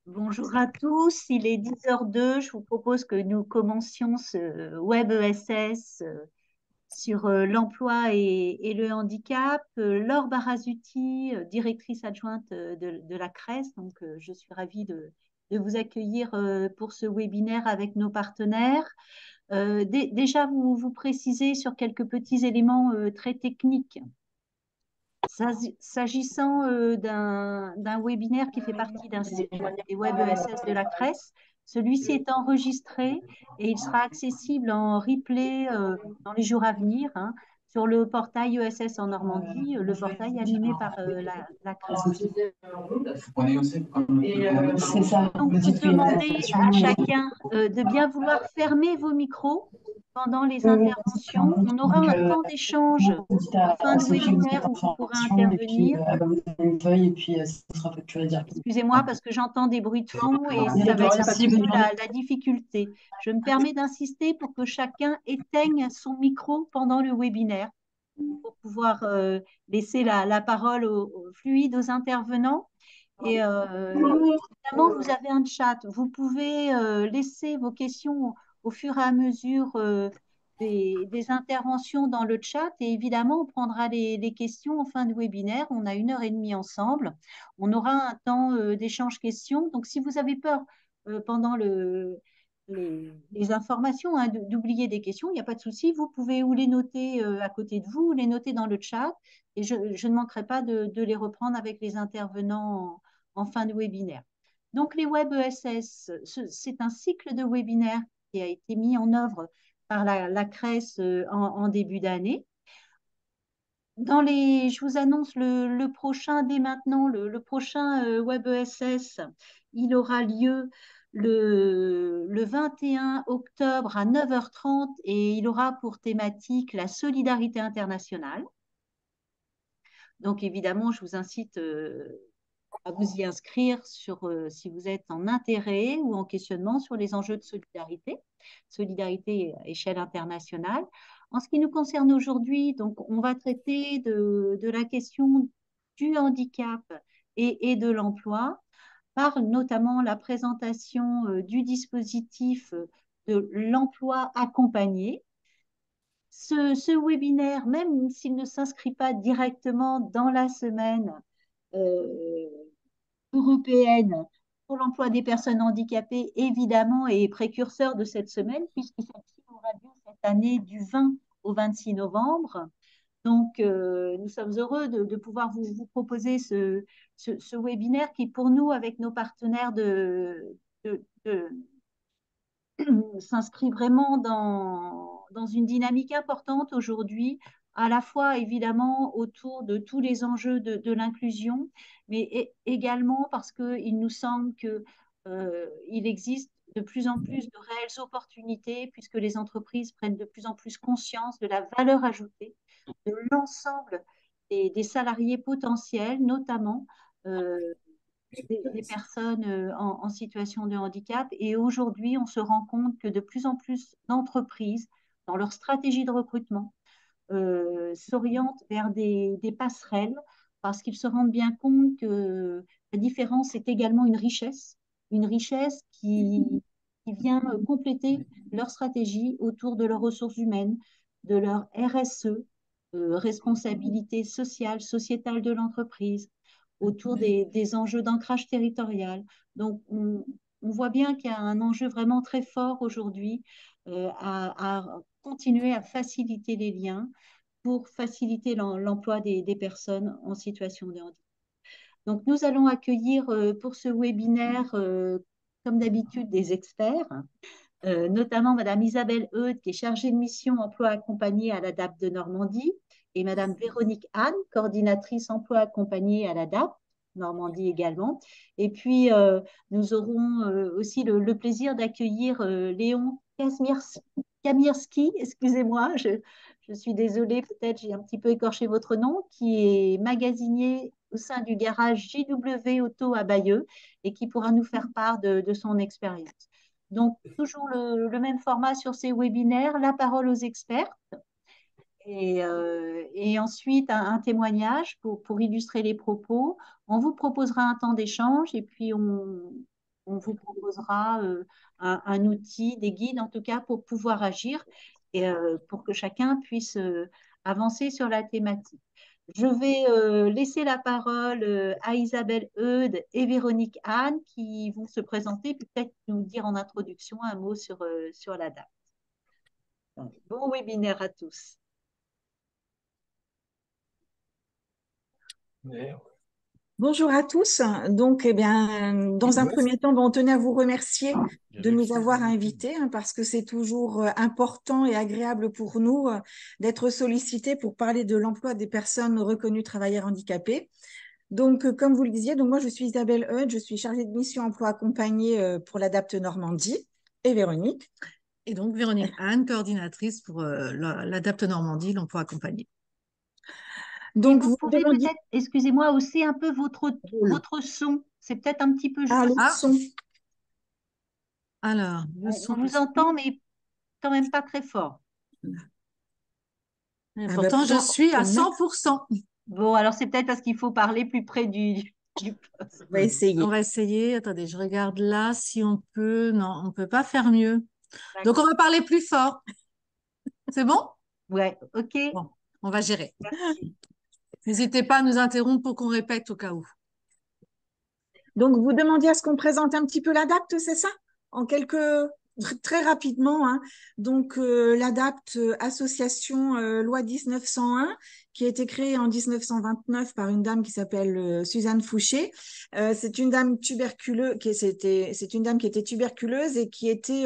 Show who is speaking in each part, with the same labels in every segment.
Speaker 1: Bonjour à tous, il est 10h02. Je vous propose que nous commencions ce Web ESS sur l'emploi et le handicap. Laure Barazuti, directrice adjointe de la CRES, donc je suis ravie de vous accueillir pour ce webinaire avec nos partenaires. Déjà, vous précisez sur quelques petits éléments très techniques. S'agissant d'un webinaire qui fait partie d'un cycle des Web ESS de la CRES, celui-ci est enregistré et il sera accessible en replay dans les jours à venir, hein, sur le portail ESS en Normandie, le portail animé par la CRES.
Speaker 2: C'est ça,
Speaker 1: Donc,
Speaker 2: le
Speaker 1: vous
Speaker 2: titre fait une
Speaker 1: demandez
Speaker 2: adaptation.
Speaker 1: à chacun de bien vouloir fermer vos micros pendant les
Speaker 2: C'est pris en
Speaker 1: interventions.
Speaker 2: compte.
Speaker 1: On aura
Speaker 2: Donc,
Speaker 1: un temps d'échange
Speaker 2: vous dites
Speaker 1: en fin
Speaker 2: à
Speaker 1: de
Speaker 2: Sophie, vous faites
Speaker 1: webinaire où vous pourrez
Speaker 2: l'information, et puis
Speaker 1: intervenir.
Speaker 2: elle va vous donner une feuille, et puis ça sera facturé directement.
Speaker 1: Excusez-moi parce que j'entends des bruits de fond et ça va
Speaker 2: D'accord,
Speaker 1: être
Speaker 2: il n'y a
Speaker 1: un
Speaker 2: pas de
Speaker 1: petit
Speaker 2: souci,
Speaker 1: peu
Speaker 2: bonne journée.
Speaker 1: la difficulté. Je me permets d'insister pour que chacun éteigne son micro pendant le webinaire pour pouvoir laisser la parole au fluide aux intervenants. Et évidemment, vous avez un chat. Vous pouvez laisser vos questions au fur et à mesure des interventions dans le chat. Et évidemment, on prendra les questions en fin de webinaire. On a 1 heure et demie ensemble. On aura un temps d'échange questions. Donc, si vous avez peur pendant les informations, hein, d'oublier des questions, il n'y a pas de souci. Vous pouvez ou les noter à côté de vous, ou les noter dans le chat. Et je ne manquerai pas de les reprendre avec les intervenants en fin de webinaire. Donc, les Web ESS, c'est un cycle de webinaires qui a été mis en œuvre par la CRES en début d'année. Je vous annonce le prochain dès maintenant, le prochain Web ESS, il aura lieu le 21 octobre à 9h30 et il aura pour thématique la solidarité internationale. Donc évidemment, je vous incite à vous y inscrire si vous êtes en intérêt ou en questionnement sur les enjeux de solidarité à échelle internationale. En ce qui nous concerne aujourd'hui, donc on va traiter de la question du handicap et de l'emploi par notamment la présentation du dispositif de l'emploi accompagné. Ce webinaire, même s'il ne s'inscrit pas directement dans la semaine, euh, européenne pour l'emploi des personnes handicapées, évidemment, est précurseur de cette semaine, puisque celle-ci aura lieu cette année du 20 au 26 novembre. Donc, nous sommes heureux de pouvoir vous proposer ce webinaire qui, pour nous, avec nos partenaires s'inscrit vraiment dans une dynamique importante aujourd'hui, à la fois évidemment autour de tous les enjeux de l'inclusion, mais également parce qu'il nous semble qu'il existe de plus en plus de réelles opportunités puisque les entreprises prennent de plus en plus conscience de la valeur ajoutée de l'ensemble des salariés potentiels, notamment euh, des personnes en situation de handicap. Et aujourd'hui, on se rend compte que de plus en plus d'entreprises, dans leur stratégie de recrutement, s'orientent vers des passerelles parce qu'ils se rendent bien compte que la différence est également une richesse qui vient compléter leur stratégie autour de leurs ressources humaines, de leur RSE, responsabilité sociale, sociétale de l'entreprise, autour des enjeux d'ancrage territorial. Donc, on voit bien qu'il y a un enjeu vraiment très fort aujourd'hui à continuer à faciliter les liens pour faciliter l'emploi des personnes en situation de handicap. Donc, nous allons accueillir pour ce webinaire, comme d'habitude, des experts, notamment Madame Isabelle Eudes, qui est chargée de mission emploi accompagné à la DAP de Normandie, et Madame Véronique Anne, coordinatrice emploi accompagné à la DAP Normandie également. Et puis, nous aurons aussi le plaisir d'accueillir Léon Kamirski, excusez-moi, je suis désolée, peut-être j'ai un petit peu écorché votre nom, qui est magasinier au sein du garage JW Auto à Bayeux et qui pourra nous faire part de son expérience. Donc, toujours le même format sur ces webinaires, la parole aux experts et ensuite un témoignage pour illustrer les propos. On vous proposera un temps d'échange et puis on vous proposera un outil, des guides en tout cas, pour pouvoir agir et pour que chacun puisse avancer sur la thématique. Je vais laisser la parole à Isabelle Eudes et Véronique Anne qui vont se présenter, peut-être nous dire en introduction un mot sur la date. Donc, bon webinaire à tous.
Speaker 3: Bonjour à tous. Donc, eh bien, dans un premier temps, on tenait à vous remercier de nous avoir invités parce que c'est toujours important et agréable pour nous d'être sollicités pour parler de l'emploi des personnes reconnues travailleurs handicapés. Donc, comme vous le disiez, donc moi, je suis Isabelle Eudes, je suis chargée de mission emploi accompagné pour l'Adapte Normandie et Véronique.
Speaker 4: Et donc, Véronique Anne, coordinatrice pour l'Adapte Normandie, l'emploi accompagné.
Speaker 1: Donc, vous pouvez peut-être, excusez-moi, aussi un peu votre son. C'est peut-être un petit peu juste.
Speaker 3: Le son.
Speaker 4: Alors,
Speaker 1: on vous entend, mais quand même pas très fort.
Speaker 4: Pourtant, je suis à 100%.
Speaker 1: Bon, alors c'est peut-être parce qu'il faut parler plus près du poste.
Speaker 3: On va essayer.
Speaker 4: On va essayer. Attendez, je regarde là si on peut. Non, on ne peut pas faire mieux. Donc, on va parler plus fort. C'est bon?
Speaker 1: Ouais, ok.
Speaker 4: Bon, on va gérer. N'hésitez pas à nous interrompre pour qu'on répète au cas où.
Speaker 3: Donc, vous demandiez à ce qu'on présente un petit peu l'Adapte, c'est ça? Très rapidement, hein. Donc, l'Adapte, association loi 1901, qui a été créée en 1929 par une dame qui s'appelle Suzanne Fouché. C'est une dame c'est une dame qui était tuberculeuse et qui était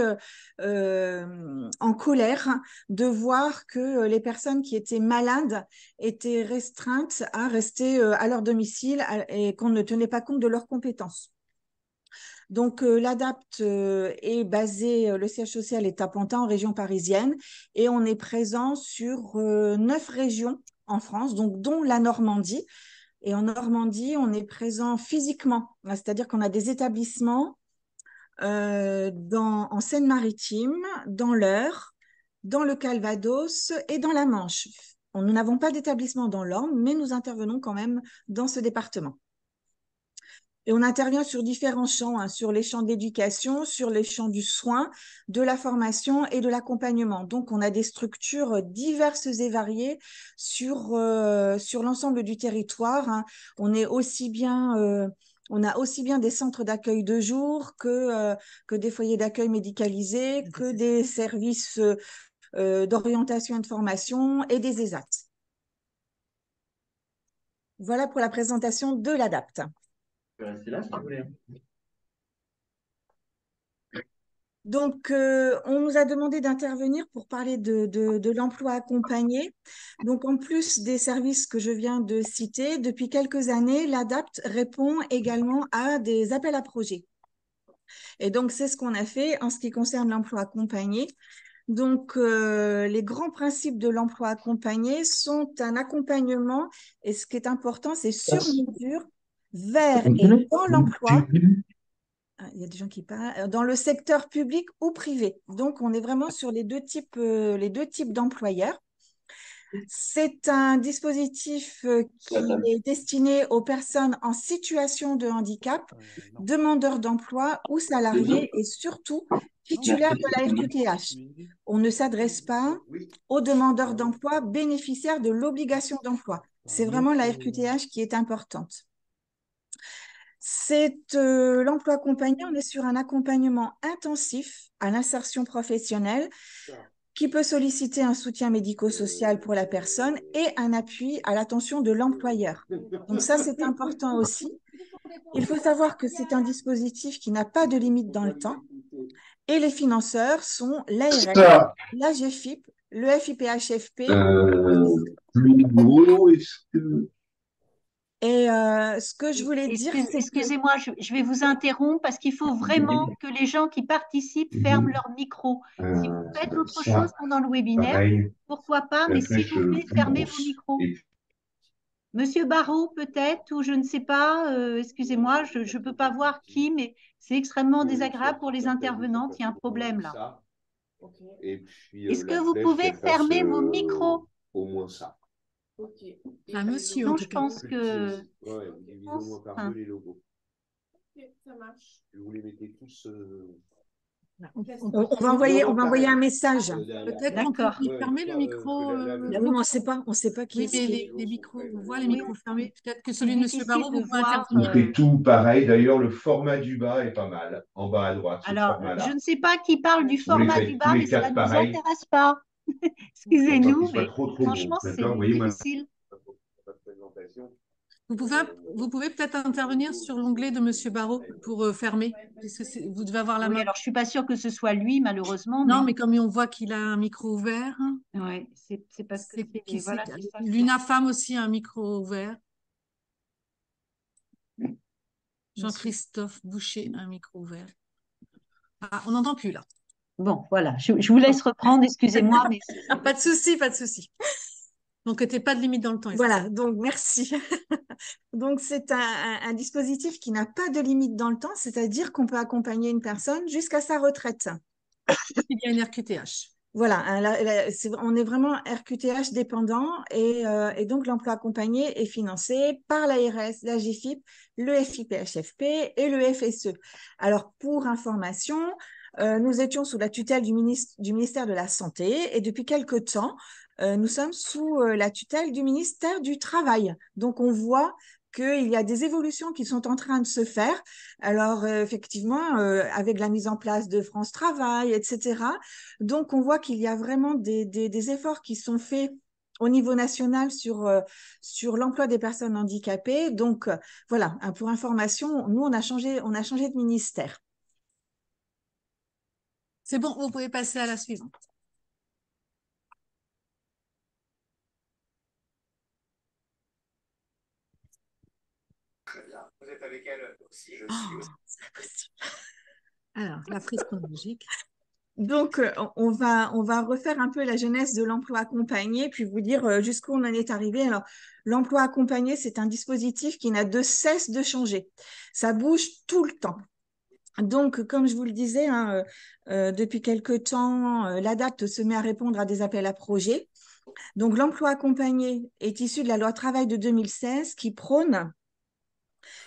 Speaker 3: en colère de voir que les personnes qui étaient malades étaient restreintes à rester à leur domicile et qu'on ne tenait pas compte de leurs compétences. Donc, l'Adapte est basé, le siège social est à Pantin, en région parisienne, et on est présent sur 9 régions en France, donc dont la Normandie. Et en Normandie, on est présent physiquement, c'est-à-dire qu'on a des établissements en Seine-Maritime, dans l'Eure, dans le Calvados et dans la Manche. Nous n'avons pas d'établissement dans l'Orne, mais nous intervenons quand même dans ce département. Et on intervient sur différents champs, hein, sur les champs de l'éducation, sur les champs du soin, de la formation et de l'accompagnement. Donc, on a des structures diverses et variées sur l'ensemble du territoire, hein. On a aussi bien des centres d'accueil de jour que des foyers d'accueil médicalisés, que des services d'orientation et de formation et des ESAT. Voilà pour la présentation de l'Adapte.
Speaker 5: Rester là si vous voulez.
Speaker 3: Donc, on nous a demandé d'intervenir pour parler de l'emploi accompagné. Donc, en plus des services que je viens de citer, depuis quelques années, l'Adapte répond également à des appels à projets. Et donc, c'est ce qu'on a fait en ce qui concerne l'emploi accompagné. Donc, les grands principes de l'emploi accompagné sont un accompagnement, et ce qui est important, c'est sur mesure vers et dans l'emploi. Il y a des gens qui parlent, dans le secteur public ou privé. Donc, on est vraiment sur les deux types d'employeurs. C'est un dispositif qui est destiné aux personnes en situation de handicap, demandeurs d'emploi ou salariés et surtout titulaires de la RQTH. On ne s'adresse pas aux demandeurs d'emploi bénéficiaires de l'obligation d'emploi. C'est vraiment la RQTH qui est importante. C'est l'emploi accompagné, on est sur un accompagnement intensif à l'insertion professionnelle qui peut solliciter un soutien médico-social pour la personne et un appui à l'attention de l'employeur. Donc ça, c'est important aussi. Il faut savoir que c'est un dispositif qui n'a pas de limite dans le temps et les financeurs sont l'ARS, l'AGFIP, le FIPHFP.
Speaker 5: Plus gros, est-ce que...
Speaker 3: Et ce que je voulais dire, c'est
Speaker 1: excusez-moi, je vais vous interrompre parce qu'il faut vraiment que les gens qui participent ferment leur micro. Si vous faites autre chose pendant le webinaire, pourquoi pas, mais s'il vous plaît, fermez vos micros. Monsieur Barrault, peut-être, ou je ne sais pas, excusez-moi, je ne peux pas voir qui, mais c'est extrêmement désagréable pour les intervenantes, il y a un problème là. Est-ce que vous pouvez fermer vos micros?
Speaker 5: Au moins ça.
Speaker 4: Un monsieur,
Speaker 1: Non,
Speaker 4: en
Speaker 1: je
Speaker 4: tout cas.
Speaker 1: pense que...
Speaker 5: Ouais, divisez au moins par deux les logos.
Speaker 6: Ça marche.
Speaker 5: Vous les mettez tous
Speaker 3: On va envoyer un message.
Speaker 5: derrière.
Speaker 4: Peut-être qu'on peut
Speaker 1: D'accord.
Speaker 4: fermer le micro.
Speaker 3: Oui, mais on ne sait pas qui
Speaker 4: Oui,
Speaker 3: est
Speaker 4: mais
Speaker 3: qui.
Speaker 4: les micros, on voit les
Speaker 1: Oui,
Speaker 4: micros fermés. Peut-être que
Speaker 1: c'est
Speaker 4: celui de M.
Speaker 1: difficile
Speaker 4: Barrault,
Speaker 1: de
Speaker 4: vous pouvez
Speaker 1: voir.
Speaker 4: intervenir.
Speaker 5: C'est tout pareil. D'ailleurs, le format du bas est pas mal. En bas à droite, ce
Speaker 1: Alors, je
Speaker 5: format-là.
Speaker 1: ne sais pas qui parle du
Speaker 5: Vous les
Speaker 1: format du
Speaker 5: faites tous
Speaker 1: bas, mais
Speaker 5: les
Speaker 1: cela
Speaker 5: quatre
Speaker 1: ne nous
Speaker 5: pareil.
Speaker 1: intéresse pas.
Speaker 5: Pour pas
Speaker 1: Excusez-nous,
Speaker 5: qu'il soit
Speaker 1: mais
Speaker 5: trop
Speaker 1: franchement,
Speaker 5: gros.
Speaker 1: c'est
Speaker 5: D'accord, vous voyez, moi,
Speaker 1: difficile.
Speaker 4: Vous pouvez peut-être intervenir sur l'onglet de M. Barrault pour fermer, puisque vous devez avoir la
Speaker 1: Oui,
Speaker 4: main.
Speaker 1: alors je suis pas sûre que ce soit lui, malheureusement,
Speaker 4: Non,
Speaker 1: mais
Speaker 4: mais comme on voit qu'il a un micro ouvert,
Speaker 1: ouais, c'est parce que voilà, c'est ça.
Speaker 4: Luna Femme aussi a un micro ouvert. Jean-Christophe Boucher a un micro ouvert. Ah, on n'entend plus là.
Speaker 1: Bon, voilà, je vous laisse reprendre, excusez-moi, mais
Speaker 4: Pas de souci, pas de souci. Donc, tu n'as pas de limite dans le temps.
Speaker 3: Voilà, donc merci. Donc, c'est un dispositif qui n'a pas de limite dans le temps, c'est-à-dire qu'on peut accompagner une personne jusqu'à sa retraite.
Speaker 4: Il y a une RQTH.
Speaker 3: Voilà, on est vraiment RQTH dépendant et donc l'emploi accompagné est financé par l'ARS, la GFIP, le FIPHFP et le FSE. Alors, pour information, nous étions sous la tutelle du ministère de la Santé et depuis quelque temps, nous sommes sous la tutelle du ministère du Travail. Donc, on voit qu'il y a des évolutions qui sont en train de se faire. Alors, effectivement, avec la mise en place de France Travail, etc. Donc, on voit qu'il y a vraiment des efforts qui sont faits au niveau national sur l'emploi des personnes handicapées. Donc, voilà, pour information, nous, on a changé de ministère.
Speaker 4: C'est bon, vous pouvez passer à la suivante.
Speaker 5: Vous êtes avec elle aussi, je
Speaker 3: suis aussi. C'est pas possible.
Speaker 4: Alors, la frise chronologique.
Speaker 3: Donc, on va refaire un peu la genèse de l'emploi accompagné, puis vous dire jusqu'où on en est arrivé. Alors, l'emploi accompagné, c'est un dispositif qui n'a de cesse de changer. Ça bouge tout le temps. Donc, comme je vous le disais, hein, depuis quelque temps, l'ADAPT se met à répondre à des appels à projets. Donc, l'emploi accompagné est issu de la loi travail de 2016 qui prône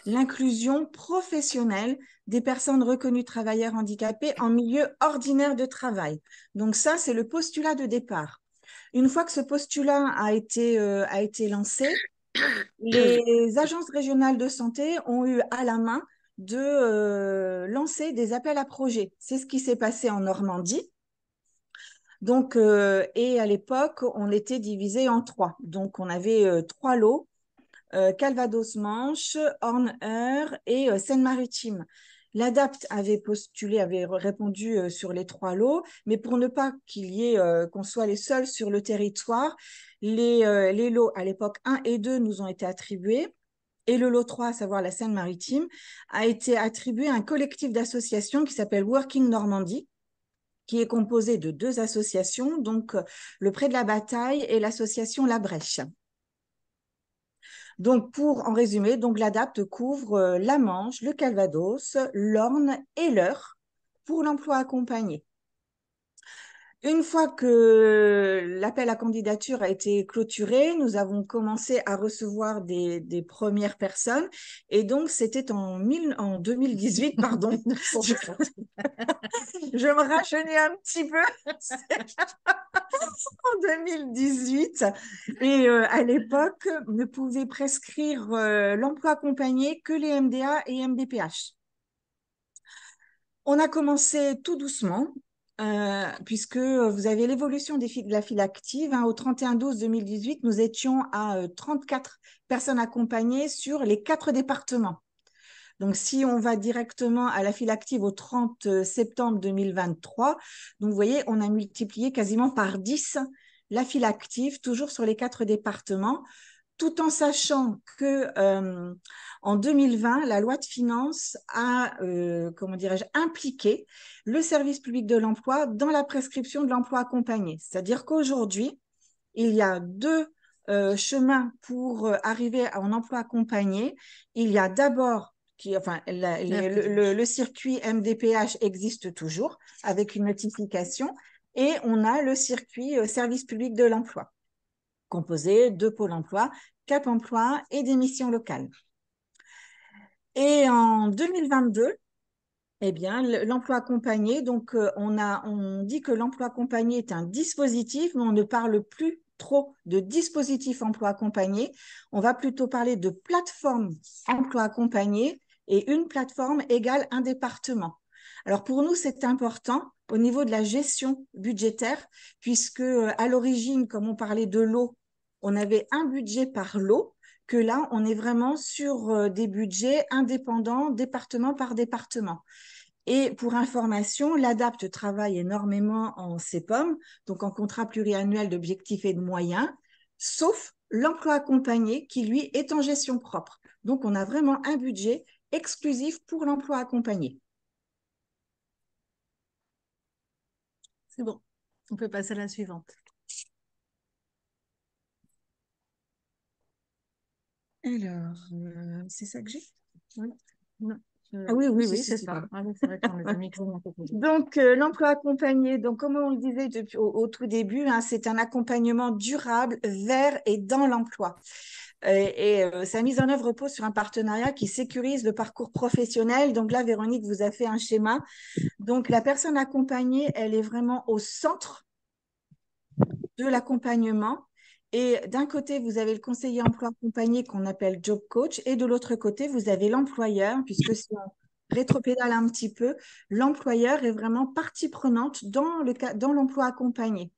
Speaker 3: l'inclusion professionnelle des personnes reconnues travailleurs handicapés en milieu ordinaire de travail. Donc ça, c'est le postulat de départ. Une fois que ce postulat a été lancé, les agences régionales de santé ont eu à la main de lancer des appels à projets. C'est ce qui s'est passé en Normandie. Donc, et à l'époque, on était divisé en 3. Donc, on avait 3 lots. Calvados-Manche, Orne-Eure et Seine-Maritime. L'ADAPT avait répondu sur les 3 lots, mais pour ne pas qu'on soit les seuls sur le territoire, les lots à l'époque 1 et 2 nous ont été attribués. Et le lot 3, à savoir la Seine-Maritime, a été attribué à un collectif d'associations qui s'appelle Working Normandie, qui est composé de 2 associations, donc le Pré de la Bataille et l'association La Brèche. Donc, en résumé, l'ADAPT couvre la Manche, le Calvados, l'Orne et l'Eure pour l'emploi accompagné. Une fois que l'appel à candidature a été clôturé, nous avons commencé à recevoir des premières personnes. Et donc, c'était en 2018, pardon. Je me rachonnais un petit peu. En 2018. Et à l'époque, ne pouvaient prescrire l'emploi accompagné que les MDA et MDPH. On a commencé tout doucement, puisque vous avez l'évolution de la file active. Hein, au 31/12/2018, nous étions à 34 personnes accompagnées sur les 4 départements. Donc, si on va directement à la file active au 30 septembre 2023, donc vous voyez, on a multiplié quasiment par 10 la file active, toujours sur les 4 départements, tout en sachant que en 2020, la loi de finances a, impliqué le service public de l'emploi dans la prescription de l'emploi accompagné. C'est-à-dire qu'aujourd'hui, il y a 2 chemins pour arriver à un emploi accompagné. Il y a d'abord le circuit MDPH existe toujours avec une notification et on a le circuit service public de l'emploi composé de Pôle emploi, Cap emploi et des missions locales. Et en 2022, eh bien, l'emploi accompagné, donc on dit que l'emploi accompagné est un dispositif, mais on ne parle plus trop de dispositif emploi accompagné. On va plutôt parler de plateforme emploi accompagné, et une plateforme égale un département. Alors pour nous, c'est important au niveau de la gestion budgétaire, puisque à l'origine, comme on parlait de lot, on avait un budget par lot, que là, on est vraiment sur des budgets indépendants, département par département. Et pour information, l'ADAPT travaille énormément en CPOM, donc en contrat pluriannuel d'objectifs et de moyens, sauf l'emploi accompagné qui, lui, est en gestion propre. Donc, on a vraiment un budget exclusif pour l'emploi accompagné.
Speaker 4: C'est bon. On peut passer à la suivante.
Speaker 3: Alors, c'est ça que j'ai?
Speaker 4: Oui. Non.
Speaker 3: Ah oui, oui,
Speaker 4: Si,
Speaker 3: oui,
Speaker 4: si,
Speaker 3: c'est
Speaker 4: si.
Speaker 3: ça.
Speaker 4: Ah oui, c'est vrai qu'on les a mis comme un peu plus.
Speaker 3: Donc, l'emploi accompagné, donc, comme on le disait depuis, au tout début, hein, c'est un accompagnement durable vers et dans l'emploi. Sa mise en œuvre repose sur un partenariat qui sécurise le parcours professionnel. Donc là, Véronique vous a fait un schéma. Donc, la personne accompagnée, elle est vraiment au centre de l'accompagnement. Et d'un côté, vous avez le conseiller emploi accompagné qu'on appelle job coach, et de l'autre côté, vous avez l'employeur, puisque si on rétropédale un petit peu, l'employeur est vraiment partie prenante dans l'emploi accompagné.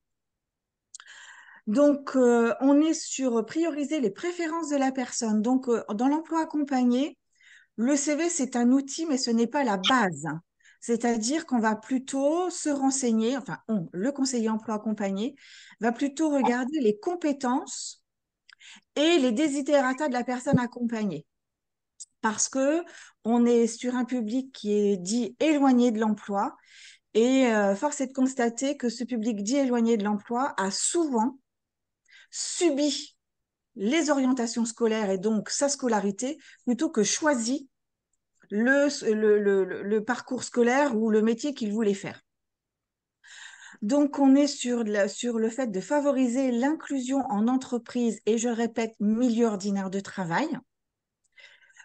Speaker 3: Donc, on est sur prioriser les préférences de la personne. Donc, dans l'emploi accompagné, le CV, c'est un outil, mais ce n'est pas la base. C'est-à-dire qu'on va plutôt se renseigner, enfin, le conseiller emploi accompagné va plutôt regarder les compétences et les desiderata de la personne accompagnée. Parce que on est sur un public qui est dit éloigné de l'emploi, et force est de constater que ce public dit éloigné de l'emploi a souvent subi les orientations scolaires et donc sa scolarité plutôt que choisi le parcours scolaire ou le métier qu'il voulait faire. Donc, on est sur le fait de favoriser l'inclusion en entreprise et, je répète, milieu ordinaire de travail.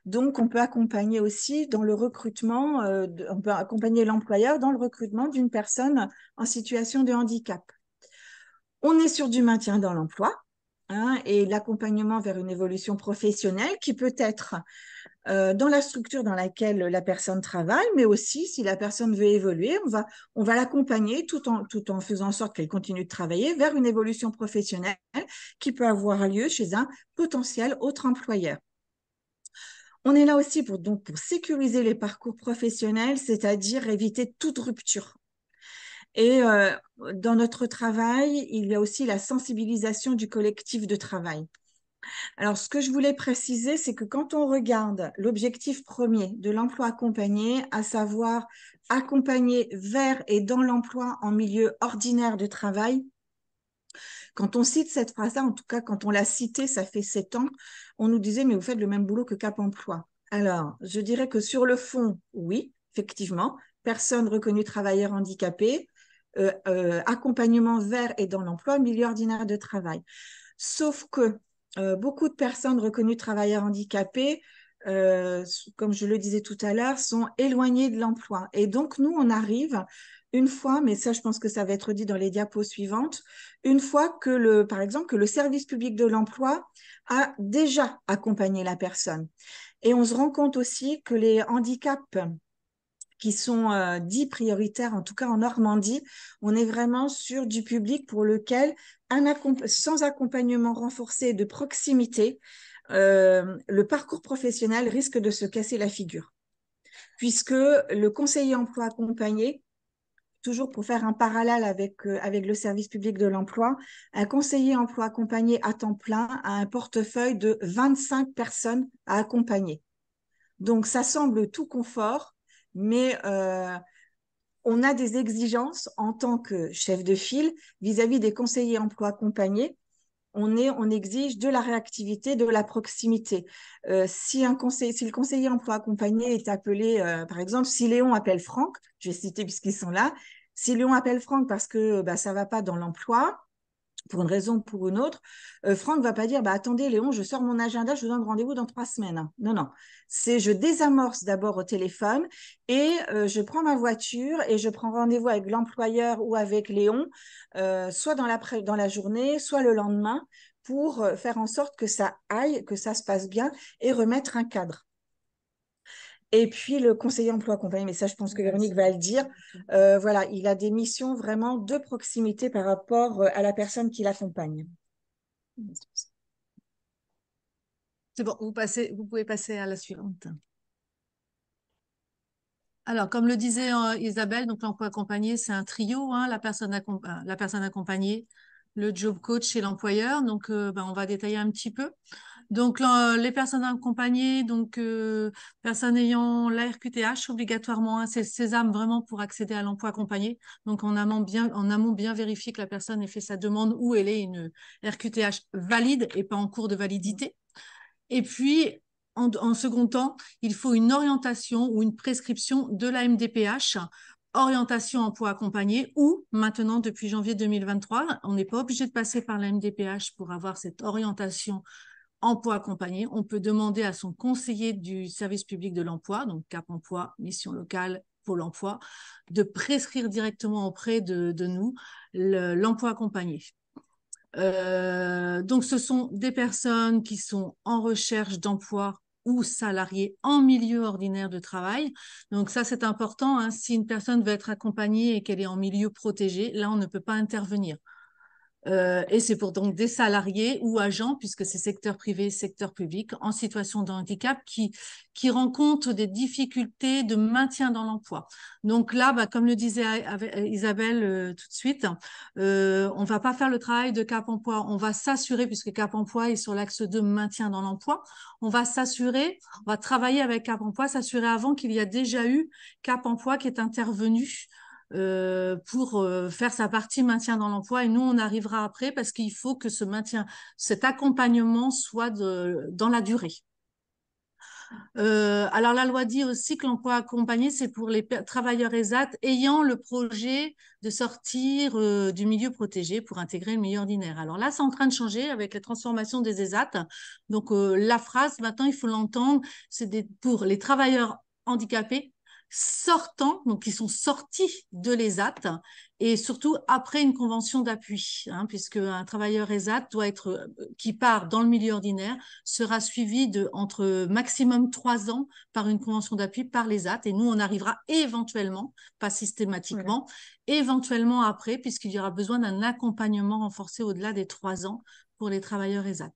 Speaker 3: Donc, on peut accompagner aussi dans le recrutement, on peut accompagner l'employeur dans le recrutement d'une personne en situation de handicap. On est sur du maintien dans l'emploi, hein, et l'accompagnement vers une évolution professionnelle qui peut être dans la structure dans laquelle la personne travaille, mais aussi si la personne veut évoluer, on va l'accompagner tout en faisant en sorte qu'elle continue de travailler vers une évolution professionnelle qui peut avoir lieu chez un potentiel autre employeur. On est là aussi pour sécuriser les parcours professionnels, c'est-à-dire éviter toute rupture. Et dans notre travail, il y a aussi la sensibilisation du collectif de travail. Alors, ce que je voulais préciser, c'est que quand on regarde l'objectif premier de l'emploi accompagné, à savoir accompagner vers et dans l'emploi en milieu ordinaire de travail, quand on cite cette phrase-là, en tout cas quand on l'a citée, ça fait 7 ans, on nous disait, mais vous faites le même boulot que Cap Emploi. Alors, je dirais que sur le fond, oui, effectivement, personne reconnue travailleur handicapé, accompagnement vers et dans l'emploi, milieu ordinaire de travail. Sauf que beaucoup de personnes reconnues travailleurs handicapés, comme je le disais tout à l'heure, sont éloignées de l'emploi. Et donc, nous, on arrive une fois, mais ça, je pense que ça va être dit dans les diapos suivantes, une fois que par exemple, que le service public de l'emploi a déjà accompagné la personne. Et on se rend compte aussi que les handicaps qui sont dits prioritaires, en tout cas en Normandie, on est vraiment sur du public pour lequel, sans accompagnement renforcé de proximité, le parcours professionnel risque de se casser la figure. Puisque le conseiller emploi accompagné, toujours pour faire un parallèle avec le service public de l'emploi, un conseiller emploi accompagné à temps plein a un portefeuille de 25 personnes à accompagner. Donc, ça semble tout confort, mais on a des exigences en tant que chef de file vis-à-vis des conseillers emploi accompagnés. On exige de la réactivité, de la proximité. Si le conseiller emploi accompagné est appelé, par exemple, si Léon appelle Franck, je vais citer puisqu'ils sont là, si Léon appelle Franck parce que ça ne va pas dans l'emploi, pour une raison ou pour une autre, Franck ne va pas dire, bah, attendez Léon, je sors mon agenda, je vous donne rendez-vous dans 3 semaines. Non, non. C'est je désamorce d'abord au téléphone et je prends ma voiture et je prends rendez-vous avec l'employeur ou avec Léon, soit dans la journée, soit le lendemain, pour faire en sorte que ça aille, que ça se passe bien et remettre un cadre. Et puis le conseiller emploi accompagné, mais ça je pense que Véronique va le dire, voilà, il a des missions vraiment de proximité par rapport à la personne qui l'accompagne.
Speaker 4: C'est bon, vous pouvez passer à la suivante. Alors, comme le disait Isabelle, donc l'emploi accompagné, c'est un trio, hein, la personne accompagnée, le job coach et l'employeur. Donc, on va détailler un petit peu. Donc, les personnes accompagnées, donc personnes ayant la RQTH obligatoirement, hein, c'est sésame vraiment pour accéder à l'emploi accompagné. Donc, en amont, bien vérifier que la personne ait fait sa demande ou elle ait une RQTH valide et pas en cours de validité. Et puis, en second temps, il faut une orientation ou une prescription de la MDPH, orientation emploi accompagné, ou maintenant, depuis janvier 2023, on n'est pas obligé de passer par la MDPH pour avoir cette orientation emploi accompagné. On peut demander à son conseiller du service public de l'emploi, donc Cap Emploi, Mission Locale, Pôle Emploi, de prescrire directement auprès de nous l'emploi accompagné. Donc, ce sont des personnes qui sont en recherche d'emploi ou salariés en milieu ordinaire de travail. Donc, ça, c'est important, hein. Si une personne veut être accompagnée et qu'elle est en milieu protégé, là, on ne peut pas intervenir. Et c'est pour donc des salariés ou agents, puisque c'est secteur privé, secteur public, en situation de handicap qui rencontrent des difficultés de maintien dans l'emploi. Donc là, comme le disait Isabelle tout de suite, on va pas faire le travail de Cap Emploi, on va s'assurer, puisque Cap Emploi est sur l'axe de maintien dans l'emploi, on va travailler avec Cap Emploi, s'assurer avant qu'il y a déjà eu Cap Emploi qui est intervenu pour faire sa partie maintien dans l'emploi, et nous on arrivera après parce qu'il faut que cet accompagnement soit dans la durée. Alors la loi dit aussi que l'emploi accompagné, c'est pour les travailleurs ESAT ayant le projet de sortir du milieu protégé pour intégrer le milieu ordinaire. Alors là, c'est en train de changer avec la transformation des ESAT. Donc la phrase, maintenant, il faut l'entendre, c'est pour les travailleurs handicapés sortant, donc qui sont sortis de l'ESAT, et surtout après une convention d'appui, hein, puisque un travailleur ESAT qui part dans le milieu ordinaire sera suivi entre maximum 3 ans par une convention d'appui par l'ESAT, et nous on arrivera éventuellement, pas systématiquement, éventuellement après, puisqu'il y aura besoin d'un accompagnement renforcé au-delà des 3 ans pour les travailleurs ESAT.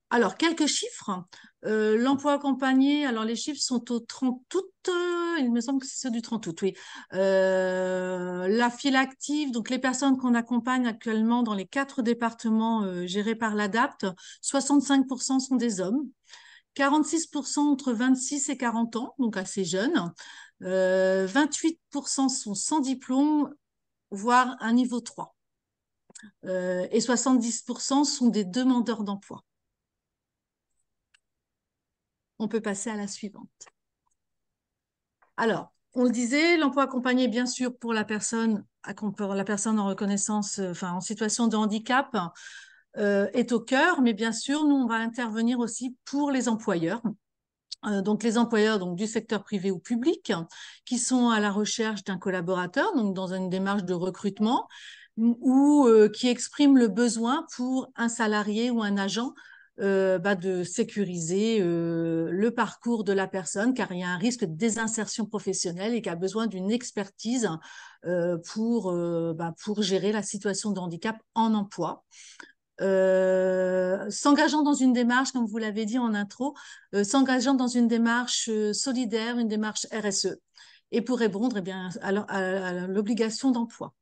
Speaker 4: Alors, quelques chiffres. L'emploi accompagné, alors les chiffres sont au 30 août, il me semble que c'est ceux du 30 août, oui. La file active, donc les personnes qu'on accompagne actuellement dans les 4 départements gérés par l'ADAPT, 65% sont des hommes, 46% entre 26 et 40 ans, donc assez jeunes, 28% sont sans diplôme, voire un niveau 3, et 70% sont des demandeurs d'emploi. On peut passer à la suivante. Alors, on le disait, l'emploi accompagné, bien sûr, pour la personne en reconnaissance, en situation de handicap, est au cœur, mais bien sûr, nous, on va intervenir aussi pour les employeurs. Donc, les employeurs du secteur privé ou public qui sont à la recherche d'un collaborateur, donc dans une démarche de recrutement, ou qui expriment le besoin pour un salarié ou un agent de sécuriser le parcours de la personne, car il y a un risque de désinsertion professionnelle et qui a besoin d'une expertise pour gérer la situation de handicap en emploi. S'engageant dans une démarche, comme vous l'avez dit en intro, s'engageant dans une démarche solidaire, une démarche RSE, et pour répondre à l'obligation d'emploi.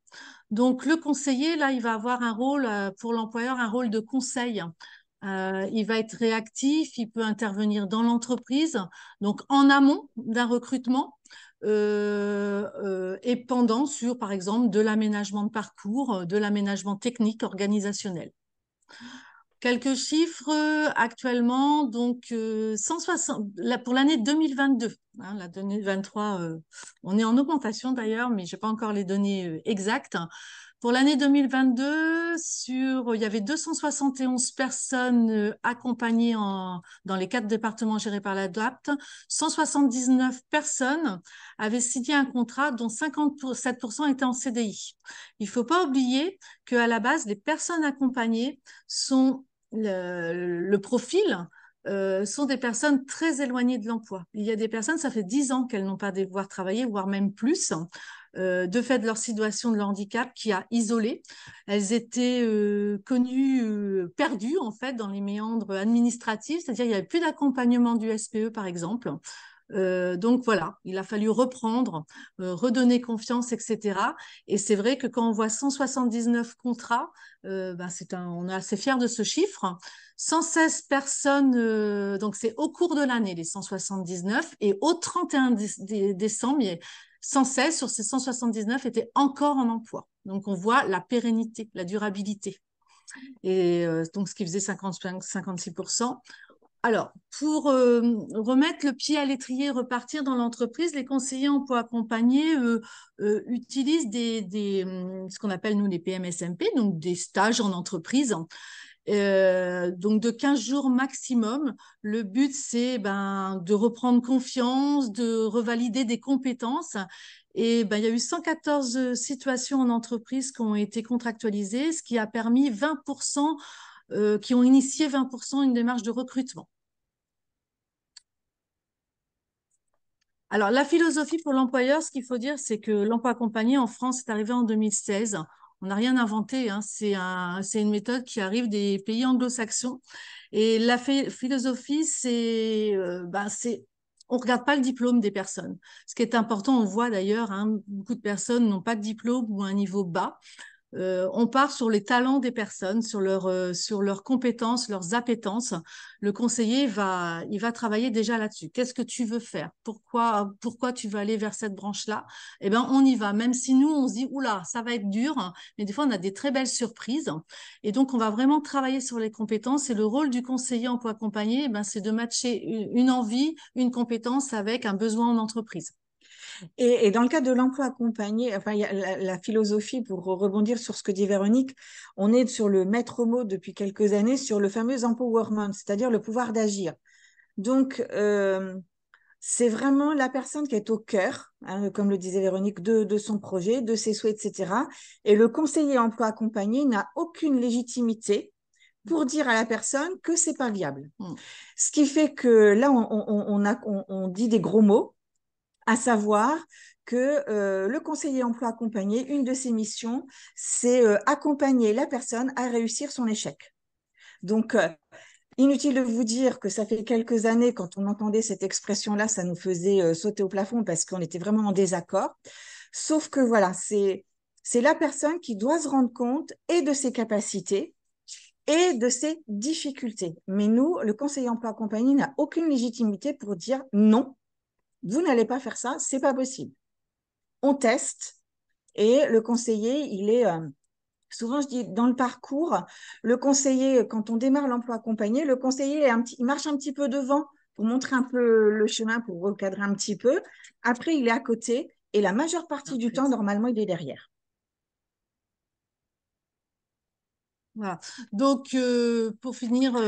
Speaker 4: Donc, le conseiller, là, il va avoir un rôle pour l'employeur, un rôle de conseil. Il va être réactif, il peut intervenir dans l'entreprise, donc en amont d'un recrutement et pendant sur, par exemple, de l'aménagement de parcours, de l'aménagement technique organisationnel. Quelques chiffres actuellement, donc 160, pour l'année 2022, hein, la 2023, on est en augmentation d'ailleurs, mais je n'ai pas encore les données exactes. Pour l'année 2022, il y avait 271 personnes accompagnées dans les 4 départements gérés par l'ADAPT. 179 personnes avaient signé un contrat dont 57% étaient en CDI. Il ne faut pas oublier qu'à la base, les personnes accompagnées sont le profil sont des personnes très éloignées de l'emploi. Il y a des personnes, ça fait 10 ans qu'elles n'ont pas devoir travailler, voire même plus, de fait de leur situation de handicap qui a isolé. Elles étaient connues, perdues en fait dans les méandres administratifs, c'est-à-dire il n'y avait plus d'accompagnement du SPE par exemple. Donc voilà, il a fallu reprendre, redonner confiance, etc. Et c'est vrai que quand on voit 179 contrats, on est assez fiers de ce chiffre. 116 personnes, donc c'est au cours de l'année, les 179, et au 31 décembre, 116 sur ces 179 étaient encore en emploi. Donc on voit la pérennité, la durabilité. Et donc ce qui faisait 56%. Alors, pour remettre le pied à l'étrier, repartir dans l'entreprise, les conseillers emploi accompagnés utilisent ce qu'on appelle, nous, les PMSMP, donc des stages en entreprise, donc de 15 jours maximum. Le but, c'est de reprendre confiance, de revalider des compétences. Et il y a eu 114 situations en entreprise qui ont été contractualisées, ce qui a permis 20%, qui ont initié 20% une démarche de recrutement. Alors, la philosophie pour l'employeur, ce qu'il faut dire, c'est que l'emploi accompagné en France est arrivé en 2016. On n'a rien inventé, hein. C'est une méthode qui arrive des pays anglo-saxons. Et la philosophie, on ne regarde pas le diplôme des personnes. Ce qui est important, on voit d'ailleurs, hein, beaucoup de personnes n'ont pas de diplôme ou un niveau bas. On part sur les talents des personnes, sur leurs compétences, leurs appétences. Le conseiller il va travailler déjà là-dessus. Qu'est-ce que tu veux faire? Pourquoi tu veux aller vers cette branche-là? Eh ben, on y va. Même si nous, on se dit, oula, ça va être dur, mais des fois, on a des très belles surprises. Et donc, on va vraiment travailler sur les compétences. Et le rôle du conseiller emploi accompagné, c'est de matcher une envie, une compétence avec un besoin en entreprise.
Speaker 3: Et dans le cadre de l'emploi accompagné, enfin, il y a la philosophie, pour rebondir sur ce que dit Véronique, on est sur le maître mot depuis quelques années, sur le fameux empowerment, c'est-à-dire le pouvoir d'agir. Donc, c'est vraiment la personne qui est au cœur, hein, comme le disait Véronique, de son projet, de ses souhaits, etc. Et le conseiller emploi accompagné n'a aucune légitimité pour dire à la personne que c'est pas viable. Ce qui fait que là, on dit des gros mots, à savoir que le conseiller emploi accompagné, une de ses missions, c'est accompagner la personne à réussir son échec. Donc, inutile de vous dire que ça fait quelques années, quand on entendait cette expression-là, ça nous faisait sauter au plafond parce qu'on était vraiment en désaccord. Sauf que voilà, c'est la personne qui doit se rendre compte et de ses capacités et de ses difficultés. Mais nous, le conseiller emploi accompagné n'a aucune légitimité pour dire non, vous n'allez pas faire ça, c'est pas possible. On teste et le conseiller, il est souvent, je dis, dans le parcours, le conseiller, quand on démarre l'emploi accompagné, le conseiller, il marche un petit peu devant pour montrer un peu le chemin, pour recadrer un petit peu. Après, il est à côté et la majeure partie du temps, normalement, il est derrière.
Speaker 4: Voilà. Donc, pour finir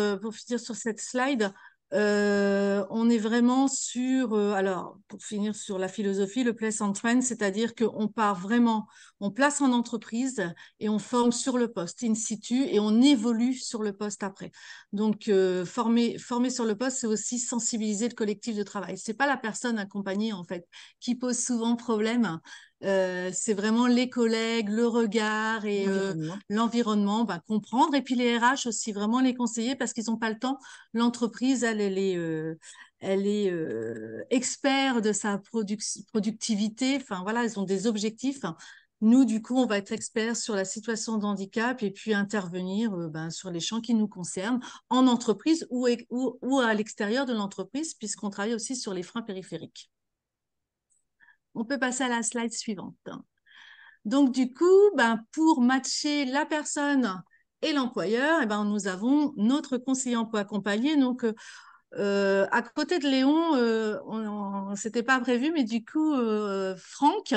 Speaker 4: sur cette slide, on est vraiment sur, alors, pour finir sur la philosophie, le place on trend, c'est-à-dire qu'on part vraiment, on place en entreprise et on forme sur le poste, in situ, et on évolue sur le poste après. Donc, former sur le poste, c'est aussi sensibiliser le collectif de travail. C'est pas la personne accompagnée, en fait, qui pose souvent problème. C'est vraiment les collègues, le regard et l'environnement, comprendre. Et puis les RH aussi, vraiment les conseiller parce qu'ils n'ont pas le temps. L'entreprise, elle est expert de sa productivité. Enfin, voilà, ils ont des objectifs. Nous, du coup, on va être experts sur la situation de handicap et puis intervenir sur les champs qui nous concernent en entreprise ou à l'extérieur de l'entreprise, puisqu'on travaille aussi sur les freins périphériques. On peut passer à la slide suivante. Donc, du coup, pour matcher la personne et l'employeur, nous avons notre conseiller emploi accompagné. Donc, À côté de Léon, c'était pas prévu, mais du coup, Franck,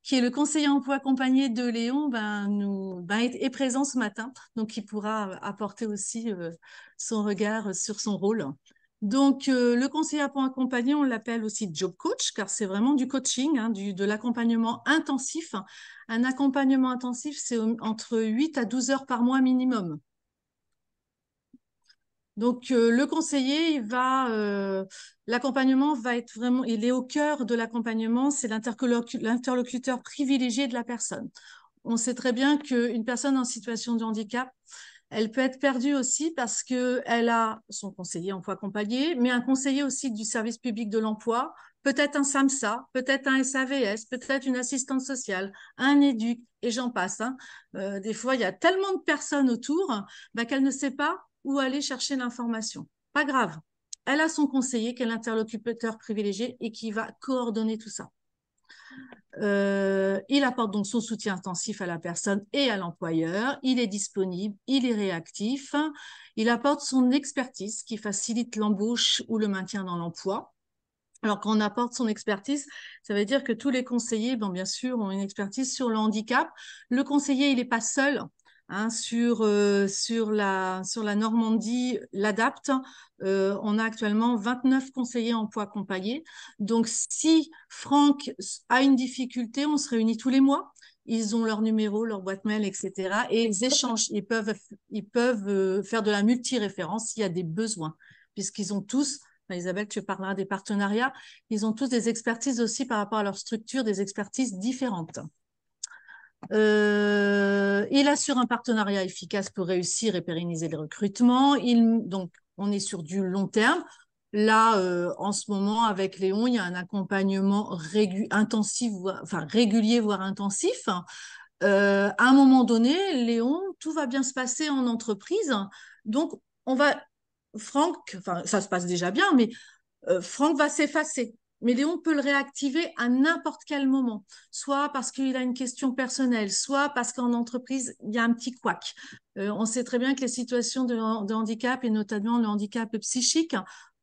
Speaker 4: qui est le conseiller emploi accompagné de Léon, est présent ce matin, donc il pourra apporter aussi son regard sur son rôle. Donc, le conseiller emploi accompagné, on l'appelle aussi job coach, car c'est vraiment du coaching, hein, de l'accompagnement intensif. Un accompagnement intensif, c'est entre 8 à 12 heures par mois minimum. Donc, le conseiller, l'accompagnement va être vraiment, il est au cœur de l'accompagnement, c'est l'interlocuteur privilégié de la personne. On sait très bien qu'une personne en situation de handicap, elle peut être perdue aussi parce qu'elle a son conseiller emploi accompagné, mais un conseiller aussi du service public de l'emploi, peut-être un SAMSA, peut-être un SAVS, peut-être une assistante sociale, un éduc, et j'en passe. Hein. Des fois, il y a tellement de personnes autour qu'elle ne sait pas où aller chercher l'information. Pas grave. Elle a son conseiller qui est l'interlocuteur privilégié et qui va coordonner tout ça. Il apporte donc son soutien intensif à la personne et à l'employeur. Il est disponible, il est réactif. Il apporte son expertise qui facilite l'embauche ou le maintien dans l'emploi. Alors, quand on apporte son expertise, ça veut dire que tous les conseillers, bien sûr, ont une expertise sur le handicap. Le conseiller, il n'est pas seul. Hein, sur la Normandie, l'ADAPT, on a actuellement 29 conseillers emploi accompagnés. Donc, si Franck a une difficulté, on se réunit tous les mois. Ils ont leur numéro, leur boîte mail, etc. Et ils échangent. Ils peuvent faire de la multi-référence s'il y a des besoins, puisqu'ils ont tous, Isabelle, tu parleras des partenariats, ils ont tous des expertises aussi par rapport à leur structure, des expertises différentes. Il assure un partenariat efficace pour réussir et pérenniser les recrutements. Donc, on est sur du long terme. Là, en ce moment, avec Léon, il y a un accompagnement régulier, voire intensif. À un moment donné, Léon, tout va bien se passer en entreprise. Donc, Franck, ça se passe déjà bien, mais Franck va s'effacer. Mais Léon peut le réactiver à n'importe quel moment, soit parce qu'il a une question personnelle, soit parce qu'en entreprise, il y a un petit couac. On sait très bien que les situations de handicap, et notamment le handicap psychique,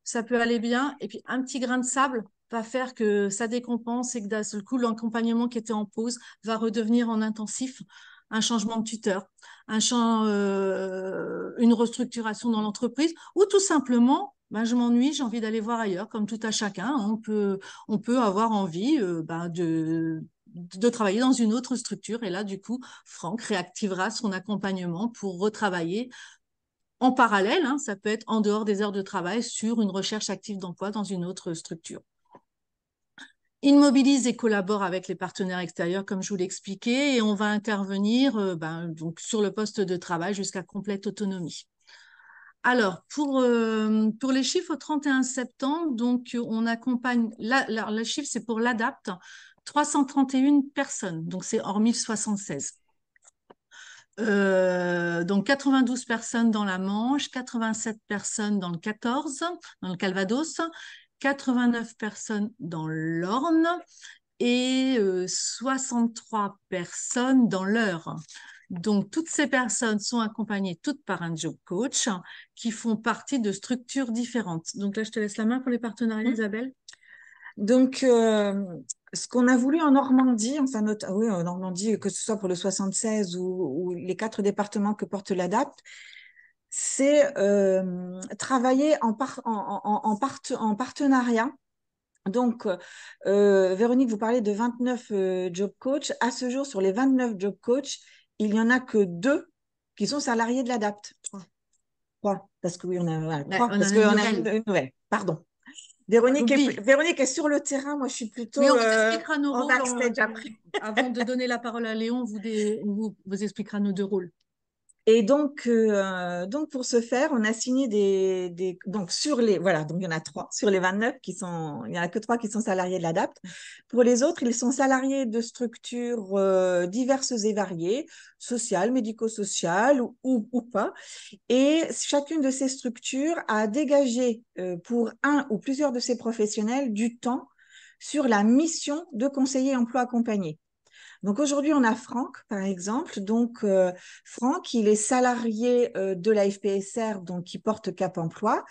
Speaker 4: ça peut aller bien, et puis un petit grain de sable va faire que ça décompense et que d'un seul coup, l'accompagnement qui était en pause va redevenir en intensif. Un changement de tuteur, une restructuration dans l'entreprise, ou tout simplement je m'ennuie, j'ai envie d'aller voir ailleurs, comme tout à chacun. On peut avoir envie de travailler dans une autre structure. Et là, du coup, Franck réactivera son accompagnement pour retravailler en parallèle. Hein, ça peut être en dehors des heures de travail sur une recherche active d'emploi dans une autre structure. Il mobilise et collabore avec les partenaires extérieurs, comme je vous l'expliquais, et on va intervenir donc sur le poste de travail jusqu'à complète autonomie. Alors, pour les chiffres au 31 septembre, donc on accompagne, le chiffre c'est pour l'ADAPT, 331 personnes, donc c'est hors 1076. Donc 92 personnes dans la Manche, 87 personnes dans le 14, dans le Calvados, 89 personnes dans l'Orne et 63 personnes dans l'Eure. Donc, toutes ces personnes sont accompagnées toutes par un job coach qui font partie de structures différentes. Donc là, je te laisse la main pour les partenariats, Isabelle.
Speaker 3: Donc, ce qu'on a voulu en Normandie, en Normandie, que ce soit pour le 76 ou les 4 départements que porte l'ADAPT, c'est travailler en partenariat. Donc, Véronique, vous parlez de 29 job coach. À ce jour, sur les 29 job coach, il n'y en a que 2 qui sont salariés de l'ADAPT. 3. Parce que oui, on a 3. Parce qu'on a une nouvelle. Pardon. Véronique est sur le terrain. Moi, je suis plutôt
Speaker 4: on vous expliquera nos
Speaker 3: en
Speaker 4: rôles
Speaker 3: backstage après.
Speaker 4: Avant de donner la parole à Léon, on vous expliquera nos 2 rôles.
Speaker 3: Et donc pour ce faire, on a signé donc voilà, donc il y en a 3 sur les 29 il n'y en a que 3 qui sont salariés de l'ADAPT. Pour les autres, ils sont salariés de structures diverses et variées, sociales, médico-sociales ou pas. Et chacune de ces structures a dégagé pour un ou plusieurs de ces professionnels du temps sur la mission de conseiller emploi accompagné. Donc aujourd'hui, on a Franck, par exemple. Donc Franck, il est salarié de la FPSR, donc qui porte Cap Emploi,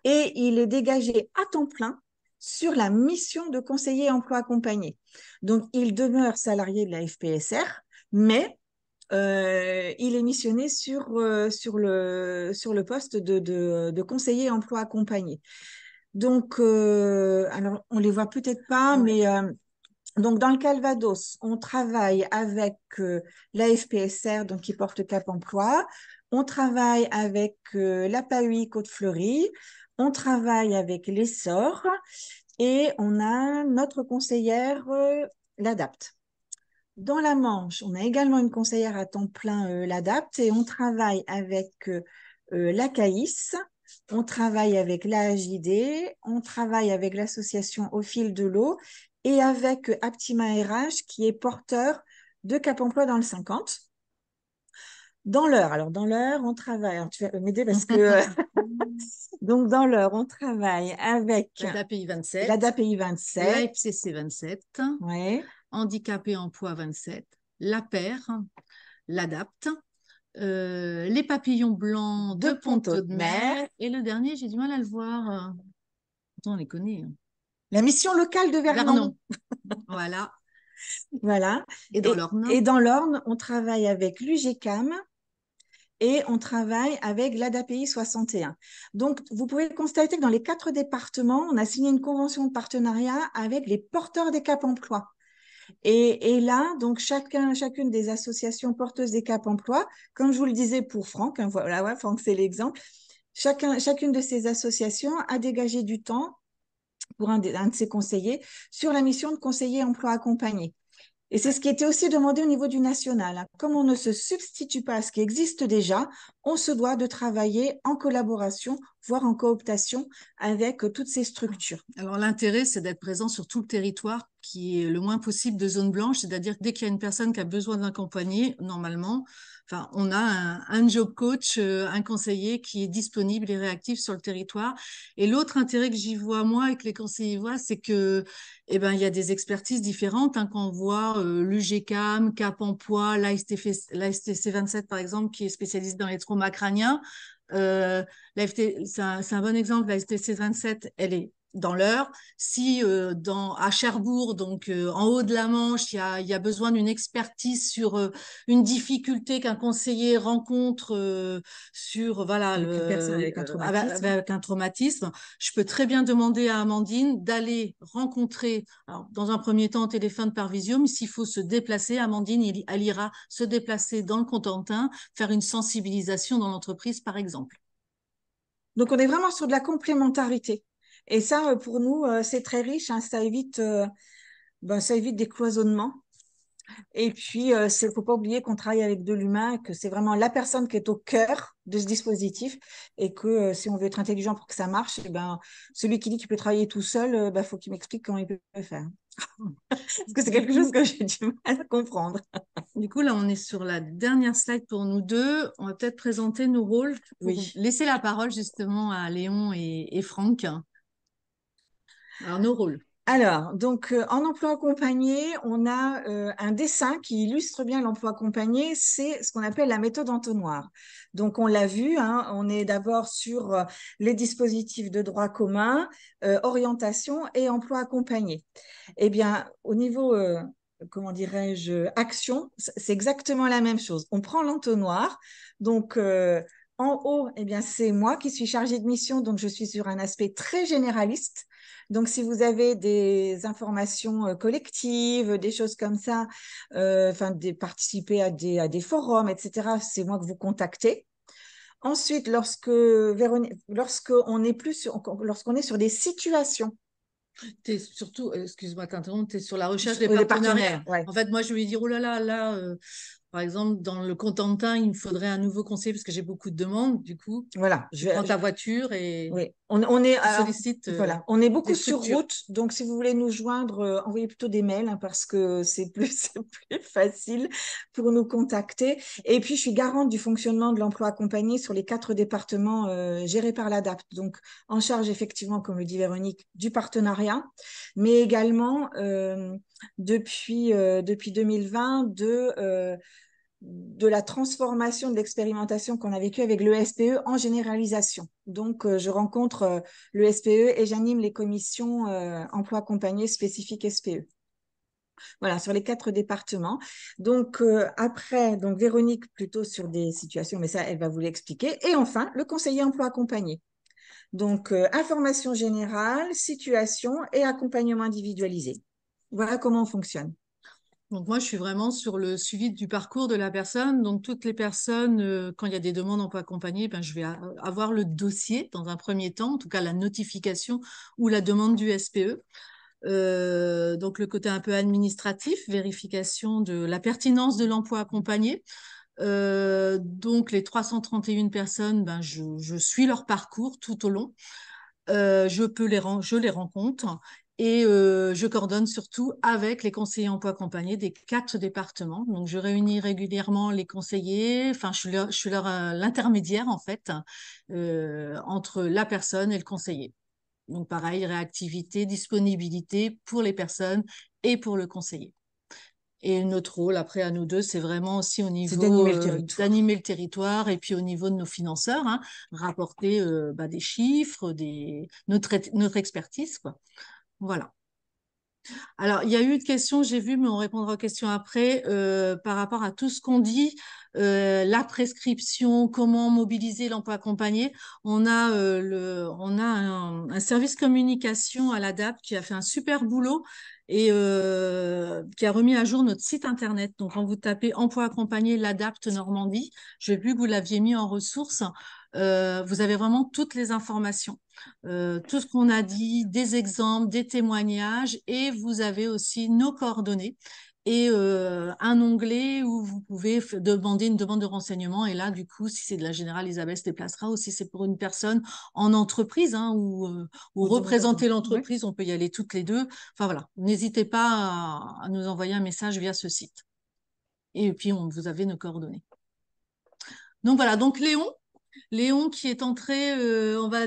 Speaker 3: et il est dégagé à temps plein sur la mission de conseiller emploi accompagné. Donc il demeure salarié de la FPSR, mais il est missionné sur le poste de conseiller emploi accompagné. Donc, alors on les voit peut-être pas, mais donc dans le Calvados, on travaille avec la FPSR, donc qui porte Cap Emploi. On travaille avec la PAUI Côte-Fleurie. On travaille avec l'Essor et on a notre conseillère, l'ADAPT. Dans la Manche, on a également une conseillère à temps plein, l'ADAPT, et on travaille avec la CAIS, on travaille avec l'AJD, on travaille avec l'association Au fil de l'eau et avec Aptima RH qui est porteur de Cap Emploi dans le 50. Dans l'heure, alors dans l'heure, on travaille, alors tu vas m'aider parce que donc dans l'heure, on travaille avec
Speaker 4: L'ADAPI 27,
Speaker 3: l'ADAPI 27,
Speaker 4: l'AFCC 27,
Speaker 3: ouais.
Speaker 4: Handicapé Emploi 27, l'APER, l'ADAPT, les papillons blancs de Pont-Audemer, et le dernier, j'ai du mal à le voir. Pourtant, on les connaît.
Speaker 3: La mission locale de Vernon.
Speaker 4: Voilà.
Speaker 3: Voilà.
Speaker 4: Et dans l'Orne.
Speaker 3: Et dans l'Orne, on travaille avec l'UGCAM et on travaille avec l'ADAPI 61. Donc, vous pouvez constater que dans les 4 départements, on a signé une convention de partenariat avec les porteurs des Cap Emploi. Et là, donc chacune des associations porteuses des Cap Emploi, comme je vous le disais pour Franck, hein, voilà, ouais, Franck, c'est l'exemple, chacune de ces associations a dégagé du temps pour un de ses conseillers sur la mission de conseiller emploi accompagné. Et c'est ce qui était aussi demandé au niveau du national. Comme on ne se substitue pas à ce qui existe déjà, on se doit de travailler en collaboration, voire en cooptation avec toutes ces structures.
Speaker 4: Alors l'intérêt, c'est d'être présent sur tout le territoire, qui est le moins possible de zone blanche, c'est-à-dire que dès qu'il y a une personne qui a besoin d'un accompagné, normalement, enfin, on a un job coach, un conseiller qui est disponible et réactif sur le territoire. Et l'autre intérêt que j'y vois, moi, et que les conseillers voient, c'est que, eh ben, il y a des expertises différentes, hein, quand on voit l'UGCAM, Cap Emploi, l'ASTC 27, par exemple, qui est spécialiste dans les traumas crâniens. C'est un bon exemple, la STC 27, elle est dans l'Eure. Si à Cherbourg, donc en haut de la Manche, il y a besoin d'une expertise sur une difficulté qu'un conseiller rencontre sur voilà,
Speaker 3: avec un traumatisme.
Speaker 4: avec un traumatisme, je peux très bien demander à Amandine d'aller rencontrer, alors, dans un premier temps au téléphone par visio, mais s'il faut se déplacer, Amandine, elle ira se déplacer dans le Cotentin, faire une sensibilisation dans l'entreprise, par exemple.
Speaker 3: Donc, on est vraiment sur de la complémentarité. Et ça, pour nous, c'est très riche, hein, ça évite des cloisonnements. Et puis, il ne faut pas oublier qu'on travaille avec de l'humain, que c'est vraiment la personne qui est au cœur de ce dispositif et que si on veut être intelligent pour que ça marche, eh ben, celui qui dit qu'il peut travailler tout seul, faut qu'il m'explique comment il peut le faire. Parce que c'est quelque chose que j'ai du mal à comprendre.
Speaker 4: Du coup, là, on est sur la dernière slide pour nous deux. On va peut-être présenter nos rôles pour laisser la parole justement à Léon et Franck. Alors, nos rôles.
Speaker 3: Alors, donc, en emploi accompagné, on a un dessin qui illustre bien l'emploi accompagné, c'est ce qu'on appelle la méthode entonnoir. Donc, on l'a vu, hein, on est d'abord sur les dispositifs de droit commun, orientation et emploi accompagné. Eh bien, au niveau, comment dirais-je, action, c'est exactement la même chose. On prend l'entonnoir, donc en haut, eh bien, c'est moi qui suis chargée de mission, donc je suis sur un aspect très généraliste. Donc, si vous avez des informations collectives, des choses comme ça, participer à des forums, etc., c'est moi que vous contactez. Ensuite, lorsqu'on est sur des situations.
Speaker 4: Tu es surtout, excuse-moi de t'interrompre, tu es sur la recherche des partenaires.
Speaker 3: Ouais.
Speaker 4: En fait, moi, je vais dire, oh là là, Par exemple, dans le Cotentin, il me faudrait un nouveau conseiller parce que j'ai beaucoup de demandes. Du coup,
Speaker 3: Voilà,
Speaker 4: tu prends ta voiture et
Speaker 3: oui. On est,
Speaker 4: tu
Speaker 3: alors,
Speaker 4: sollicites
Speaker 3: voilà, on est beaucoup
Speaker 4: des
Speaker 3: sur
Speaker 4: structures.
Speaker 3: route, donc si vous voulez nous joindre, envoyez plutôt des mails hein, parce que c'est plus, c'est plus facile pour nous contacter. Et puis, je suis garante du fonctionnement de l'emploi accompagné sur les 4 départements gérés par l'ADAPT, donc en charge effectivement, comme le dit Véronique, du partenariat, mais également depuis 2020 de la transformation de l'expérimentation qu'on a vécue avec le SPE en généralisation. Donc, je rencontre le SPE et j'anime les commissions emploi accompagné spécifiques SPE. Voilà, sur les 4 départements. Donc, après, donc Véronique plutôt sur des situations, mais ça, elle va vous l'expliquer. Et enfin, le conseiller emploi accompagné. Donc, information générale, situation et accompagnement individualisé. Voilà comment on fonctionne.
Speaker 4: Donc moi, je suis vraiment sur le suivi du parcours de la personne. Donc toutes les personnes, quand il y a des demandes d'emploi accompagné, ben, je vais avoir le dossier dans un premier temps, en tout cas la notification ou la demande du SPE. Donc le côté un peu administratif, vérification de la pertinence de l'emploi accompagné. Donc les 331 personnes, ben, je suis leur parcours tout au long. Je les rencontre et je coordonne surtout avec les conseillers emploi accompagnés des 4 départements. Donc, je réunis régulièrement les conseillers. Enfin, je suis leur l'intermédiaire en fait entre la personne et le conseiller. Donc, pareil, réactivité, disponibilité pour les personnes et pour le conseiller. Et notre rôle, après, à nous deux, c'est vraiment aussi au
Speaker 3: C'est
Speaker 4: niveau
Speaker 3: d'animer le territoire.
Speaker 4: d'animer le territoire et puis au niveau de nos financeurs, hein, rapporter des chiffres, notre expertise, quoi. Voilà. Alors, il y a eu une question, j'ai vu, mais on répondra aux questions après, par rapport à tout ce qu'on dit, la prescription, comment mobiliser l'emploi accompagné. On a un service communication à l'ADAP qui a fait un super boulot et qui a remis à jour notre site internet. Donc, quand vous tapez emploi accompagné l'ADAPT Normandie, j'ai vu que vous l'aviez mis en ressources. Vous avez vraiment toutes les informations. Tout ce qu'on a dit, des exemples, des témoignages, et vous avez aussi nos coordonnées et un onglet où vous pouvez demander une demande de renseignement. Et là, du coup, si c'est de la Générale, Isabelle se déplacera, ou si c'est pour une personne en entreprise hein, ou représenter l'entreprise, on peut y aller toutes les deux. Enfin voilà, n'hésitez pas à nous envoyer un message via ce site. Et puis, vous avez nos coordonnées. Donc voilà, donc Léon qui est entré, on va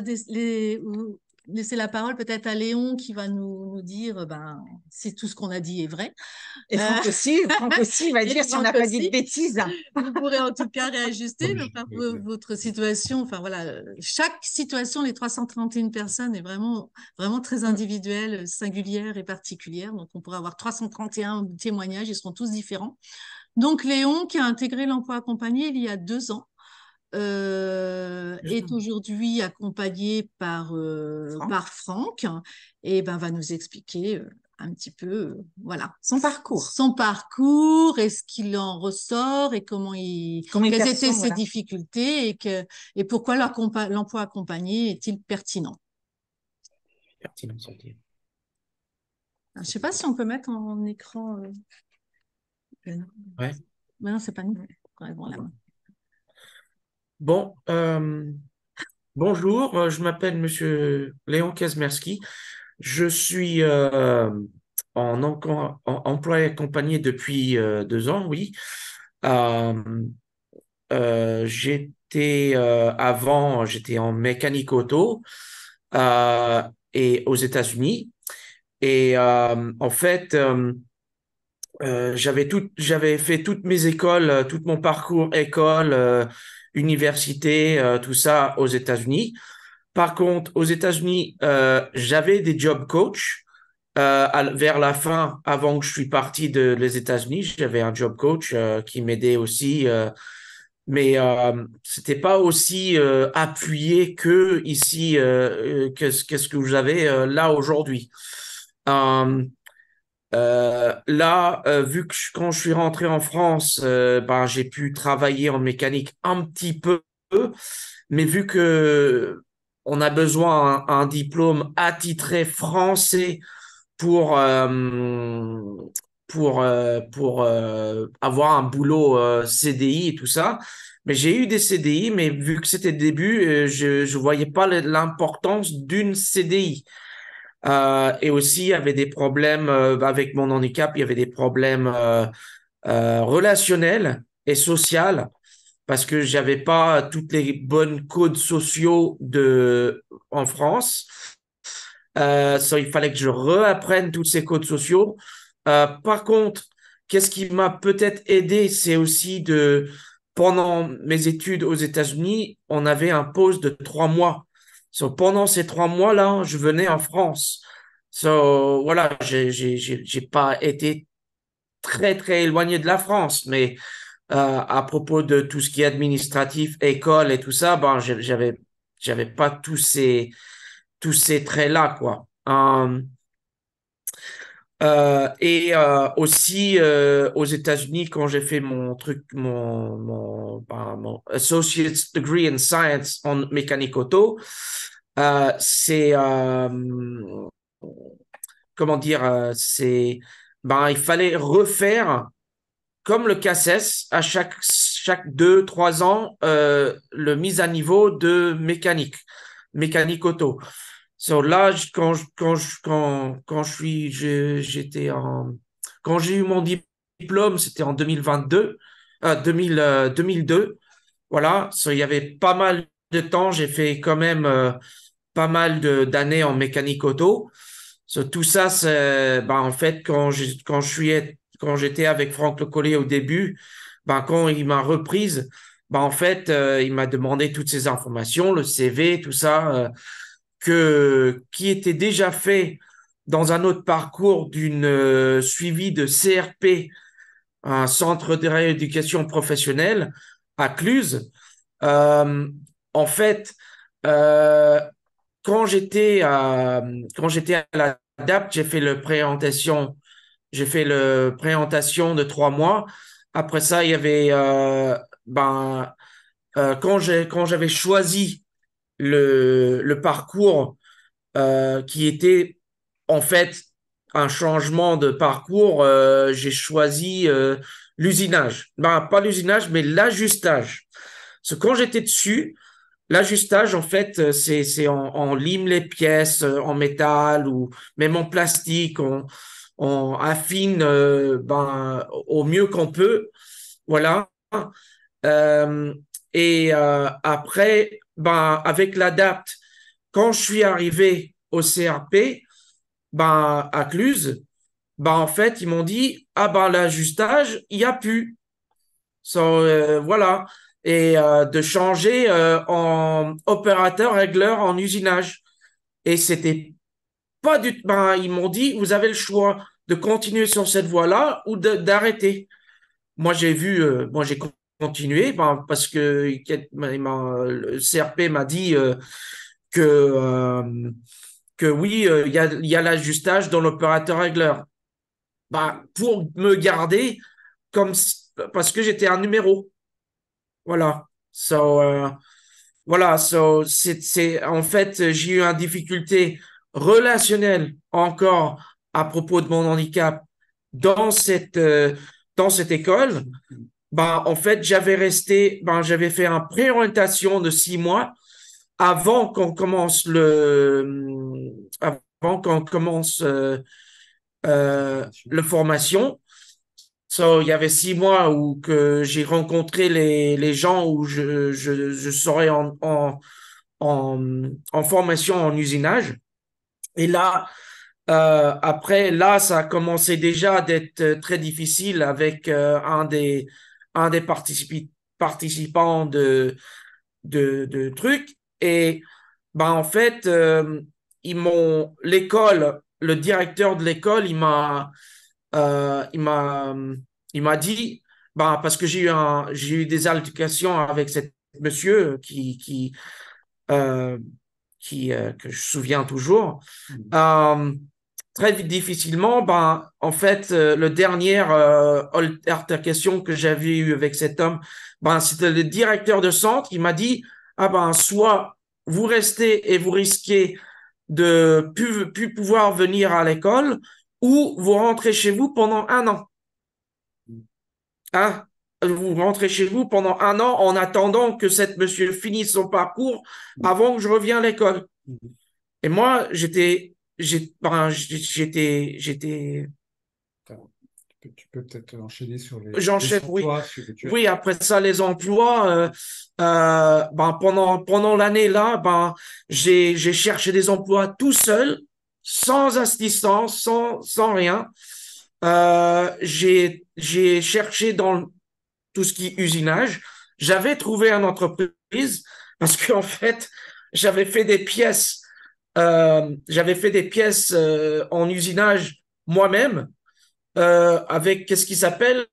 Speaker 4: laisser la parole peut-être à Léon qui va nous dire si tout ce qu'on a dit est vrai.
Speaker 3: Et Franck aussi, il va
Speaker 4: Et
Speaker 3: dire si on n'a
Speaker 4: Franck
Speaker 3: pas dit de
Speaker 4: aussi.
Speaker 3: bêtises.
Speaker 4: Vous pourrez en tout cas réajuster
Speaker 5: Oui,
Speaker 4: par votre situation. Enfin voilà, chaque situation, les 331 personnes est vraiment, vraiment très individuelle, singulière et particulière. Donc on pourrait avoir 331 témoignages, ils seront tous différents. Donc Léon qui a intégré l'emploi accompagné il y a 2 ans est aujourd'hui accompagné par Franck et va nous expliquer un petit peu voilà
Speaker 3: Son parcours.
Speaker 4: son parcours et ce qu'il en ressort et quelles étaient ses difficultés et pourquoi l'emploi accompagné est-il pertinent.
Speaker 6: Pertinent, ça veut dire.
Speaker 4: Je ne sais pas si on peut mettre en écran.
Speaker 6: Ouais.
Speaker 4: Mais non, c'est pas nous. Bon, là.
Speaker 6: Bon, bonjour, je m'appelle Monsieur Léon Kazmerski. Je suis en employé accompagné depuis 2 ans, oui. J'étais en mécanique auto et aux États-Unis. Et en fait, j'avais fait toutes mes écoles, tout mon parcours école, université, tout ça aux États-Unis. Par contre, aux États-Unis, j'avais des job coach. Vers la fin, avant que je suis parti les États-Unis, j'avais un job coach qui m'aidait aussi, mais c'était pas aussi appuyé que ici, qu'est-ce que vous avez là aujourd'hui. Euh, Là, vu que quand je suis rentré en France, j'ai pu travailler en mécanique un petit peu, mais vu que on a besoin d'un diplôme attitré français pour pour avoir un boulot CDI et tout ça. Mais j'ai eu des CDI, mais vu que c'était le début, je voyais pas l'importance d'une CDI. Et aussi, il y avait des problèmes avec mon handicap, il y avait des problèmes relationnels et sociaux parce que j'avais pas toutes les bonnes codes sociaux en France. Il fallait que je réapprenne tous ces codes sociaux. Par contre, qu'est-ce qui m'a peut-être aidé, c'est aussi pendant mes études aux États-Unis, on avait un pause de 3 mois. Pendant ces 3 mois-là, je venais en France. Voilà, j'ai pas été très, très éloigné de la France, mais à propos de tout ce qui est administratif, école et tout ça, ben, j'avais pas tous ces traits-là, quoi. Et aussi aux États-Unis, quand j'ai fait mon truc, mon Associate's Degree in Science en mécanique auto, c'est comment dire, il fallait refaire comme le CACES à chaque 2, 3 ans le mise à niveau de mécanique auto. Là, quand j'ai eu mon diplôme, c'était en 2022, 2002. Voilà, il y avait pas mal de temps. J'ai fait quand même pas mal d'années en mécanique auto. Tout ça, en fait, quand j'étais avec Franck Le Collet au début, quand il m'a reprise, en fait, il m'a demandé toutes ces informations, le CV, tout ça, qui était déjà fait dans un autre parcours d'une suivi de CRP, un centre de rééducation professionnelle à Cluse. En fait, euh, quand j'étais à la DAP, j'ai fait le présentation de 3 mois. Après ça, il y avait, quand j'avais choisi le parcours qui était en fait un changement de parcours, j'ai choisi l'usinage. Pas l'usinage, mais l'ajustage. Quand j'étais dessus, l'ajustage, en fait, on lime les pièces en métal ou même en plastique, on affine au mieux qu'on peut. Voilà. Euh, Après, avec l'ADAPT, quand je suis arrivé au CRP, à Cluse, en fait, ils m'ont dit, ah l'ajustage, il n'y a plus. Voilà. Et de changer en opérateur régleur en usinage. Et c'était pas du tout. Ils m'ont dit, vous avez le choix de continuer sur cette voie-là ou d'arrêter. Moi j'ai continué parce que le CRP m'a dit que, que oui, il y a l'ajustage dans l'opérateur régleur. Pour me garder parce que j'étais un numéro. Voilà. En fait, j'ai eu une difficulté relationnelle encore à propos de mon handicap dans cette école. En fait, j'avais fait une préorientation de 6 mois avant qu'on commence la formation. Il y avait 6 mois où que j'ai rencontré les gens où je serais en formation en usinage. Et là, après, là, ça a commencé déjà d'être très difficile avec un des participants de trucs. Et en fait, le directeur de l'école, euh, il m'a, il m'a dit, parce que j'ai eu des altercations avec cet monsieur euh, que je me souviens toujours. Euh, Très difficilement, en fait, le dernière altercation que j'avais eu avec cet homme, c'était le directeur de centre. Il m'a dit, soit vous restez et vous risquez de plus pouvoir venir à l'école, ou vous rentrez chez vous pendant un an. Hein? Vous rentrez chez vous pendant un an en attendant que cet monsieur finisse son parcours avant que je revienne à l'école. Et moi, j'étais,
Speaker 7: Tu peux peut-être enchaîner sur les
Speaker 6: j'enchaîne, oui.
Speaker 7: emplois que tu as.
Speaker 6: Oui, après ça, les emplois, pendant l'année là, j'ai cherché des emplois tout seul, sans assistance, sans rien. J'ai cherché dans tout ce qui est usinage. J'avais trouvé une entreprise parce qu'en fait, j'avais fait des pièces, en usinage moi-même avec qu'est-ce qui s'appelle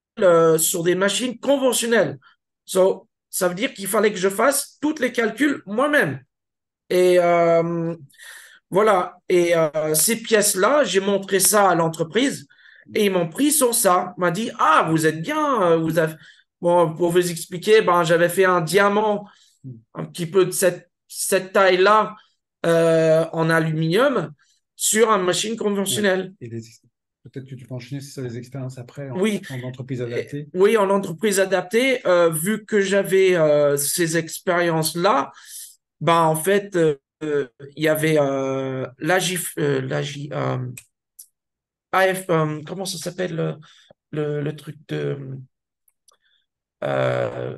Speaker 6: sur des machines conventionnelles. Ça veut dire qu'il fallait que je fasse tous les calculs moi-même. Et voilà. Et ces pièces-là, j'ai montré ça à l'entreprise et ils m'ont pris sur ça. Ils m'ont dit, ah, vous êtes bien. Vous avez... Bon, pour vous expliquer, j'avais fait un diamant un petit peu de cette taille-là en aluminium sur une machine conventionnelle.
Speaker 7: Et peut-être que tu peux enchaîner sur les expériences après
Speaker 6: Oui.
Speaker 7: en entreprise adaptée.
Speaker 6: Oui, en entreprise adaptée, vu que j'avais ces expériences-là, en fait, il y avait comment ça s'appelle le truc de euh,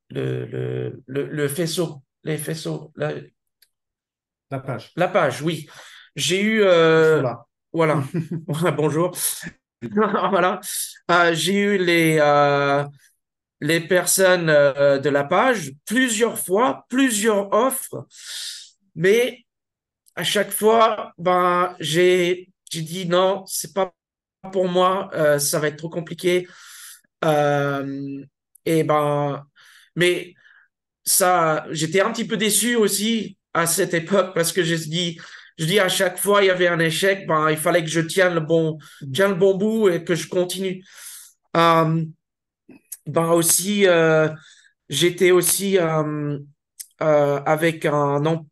Speaker 6: le faisceau, les faisceaux,
Speaker 7: La page.
Speaker 6: la page, oui. J'ai eu
Speaker 7: Ils sont là.
Speaker 6: voilà. Bonjour. Voilà. J'ai eu les personnes de la page plusieurs fois, plusieurs offres, mais à chaque fois, j'ai dit non, c'est pas pour moi, ça va être trop compliqué. Euh, et mais ça, j'étais un petit peu déçu aussi à cette époque parce que je dis à chaque fois il y avait un échec, il fallait que je tienne le bon bout et que je continue. Euh, aussi, j'étais aussi avec un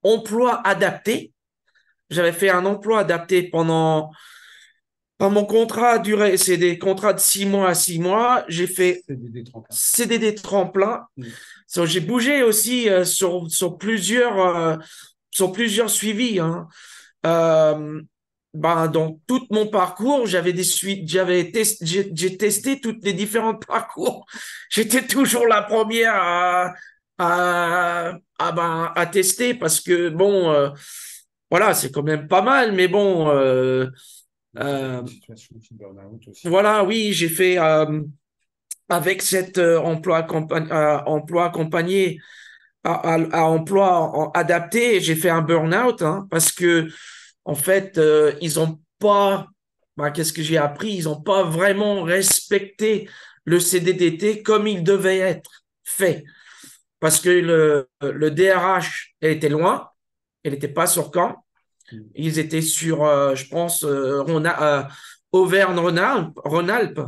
Speaker 6: emploi adapté. J'avais fait un emploi adapté mon contrat a duré, c'est des contrats de 6 mois à 6 mois. J'ai fait CDD tremplin. J'ai bougé aussi sur plusieurs suivis. Hein. Euh, dans tout mon parcours, j'avais des suites, j'ai testé toutes les différentes parcours. J'étais toujours la première à tester parce que bon, voilà, c'est quand même pas mal, mais bon, voilà, oui, j'ai fait avec cet emploi accompagné à emploi adapté, j'ai fait un burn-out hein, parce que en fait, ils ont pas, qu'est-ce que j'ai appris? Ils ont pas vraiment respecté le CDDT comme il devait être fait. Parce que le DRH était loin, il n'était pas sur Caen. Ils étaient sur, je pense, Auvergne-Rhône-Alpes.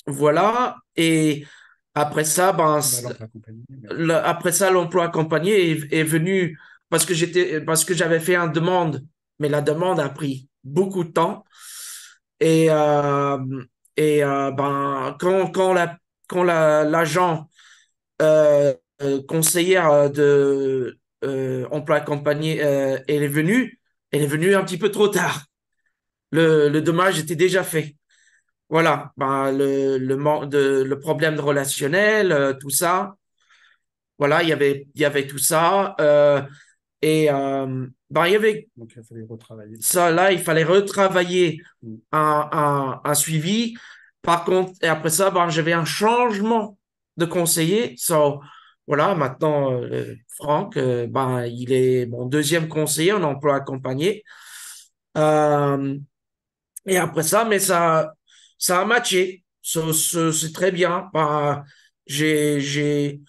Speaker 6: Voilà. Et après ça, après ça, l'emploi accompagné est venu parce que j'avais fait une demande, mais la demande a pris beaucoup de temps. Et, quand l'agent conseillère de emploi accompagné elle est venue un petit peu trop tard. Le dommage était déjà fait. Voilà, le problème de relationnel, tout ça. Voilà, il y avait tout ça. Et il y avait
Speaker 7: Donc, il fallait retravailler.
Speaker 6: ça, là, il fallait retravailler un suivi. Par contre, et après ça, j'avais un changement de conseiller. Voilà, maintenant, Franck, il est mon deuxième conseiller en emploi accompagné. Euh, et après ça, mais ça a matché. C'est très bien. J'ai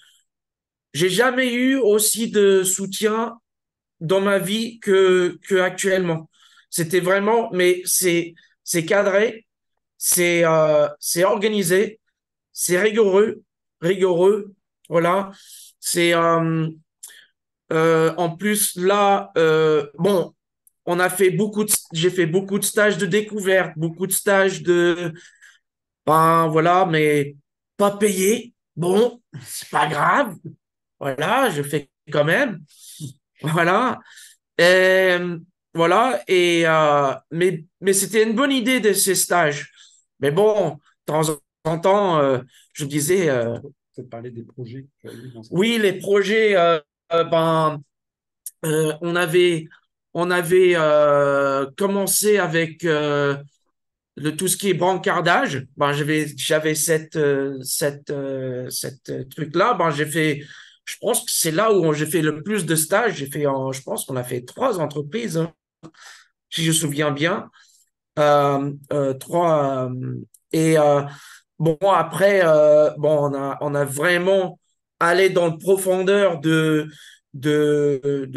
Speaker 6: jamais eu aussi de soutien dans ma vie que actuellement. C'était vraiment, mais c'est cadré, c'est organisé, c'est rigoureux, voilà. C'est En plus, là, bon, j'ai fait beaucoup de stages de découverte, beaucoup de stages ben voilà, mais pas payés. Bon, c'est pas grave. Voilà, je fais quand même. Voilà. Et, voilà. Mais c'était une bonne idée de ces stages. Mais bon, de temps en temps, je disais,
Speaker 7: Peut-être parler des projets que tu as eu dans cette...
Speaker 6: oui, les projets, ben, on avait commencé avec tout ce qui est brancardage. Ben, j'avais cette truc-là. Ben, je pense que c'est là où j'ai fait le plus de stages. Je pense qu'on a fait 3 entreprises, hein, si je me souviens bien. Trois. Et bon, après, bon, on a vraiment allé dans le profondeur de, de,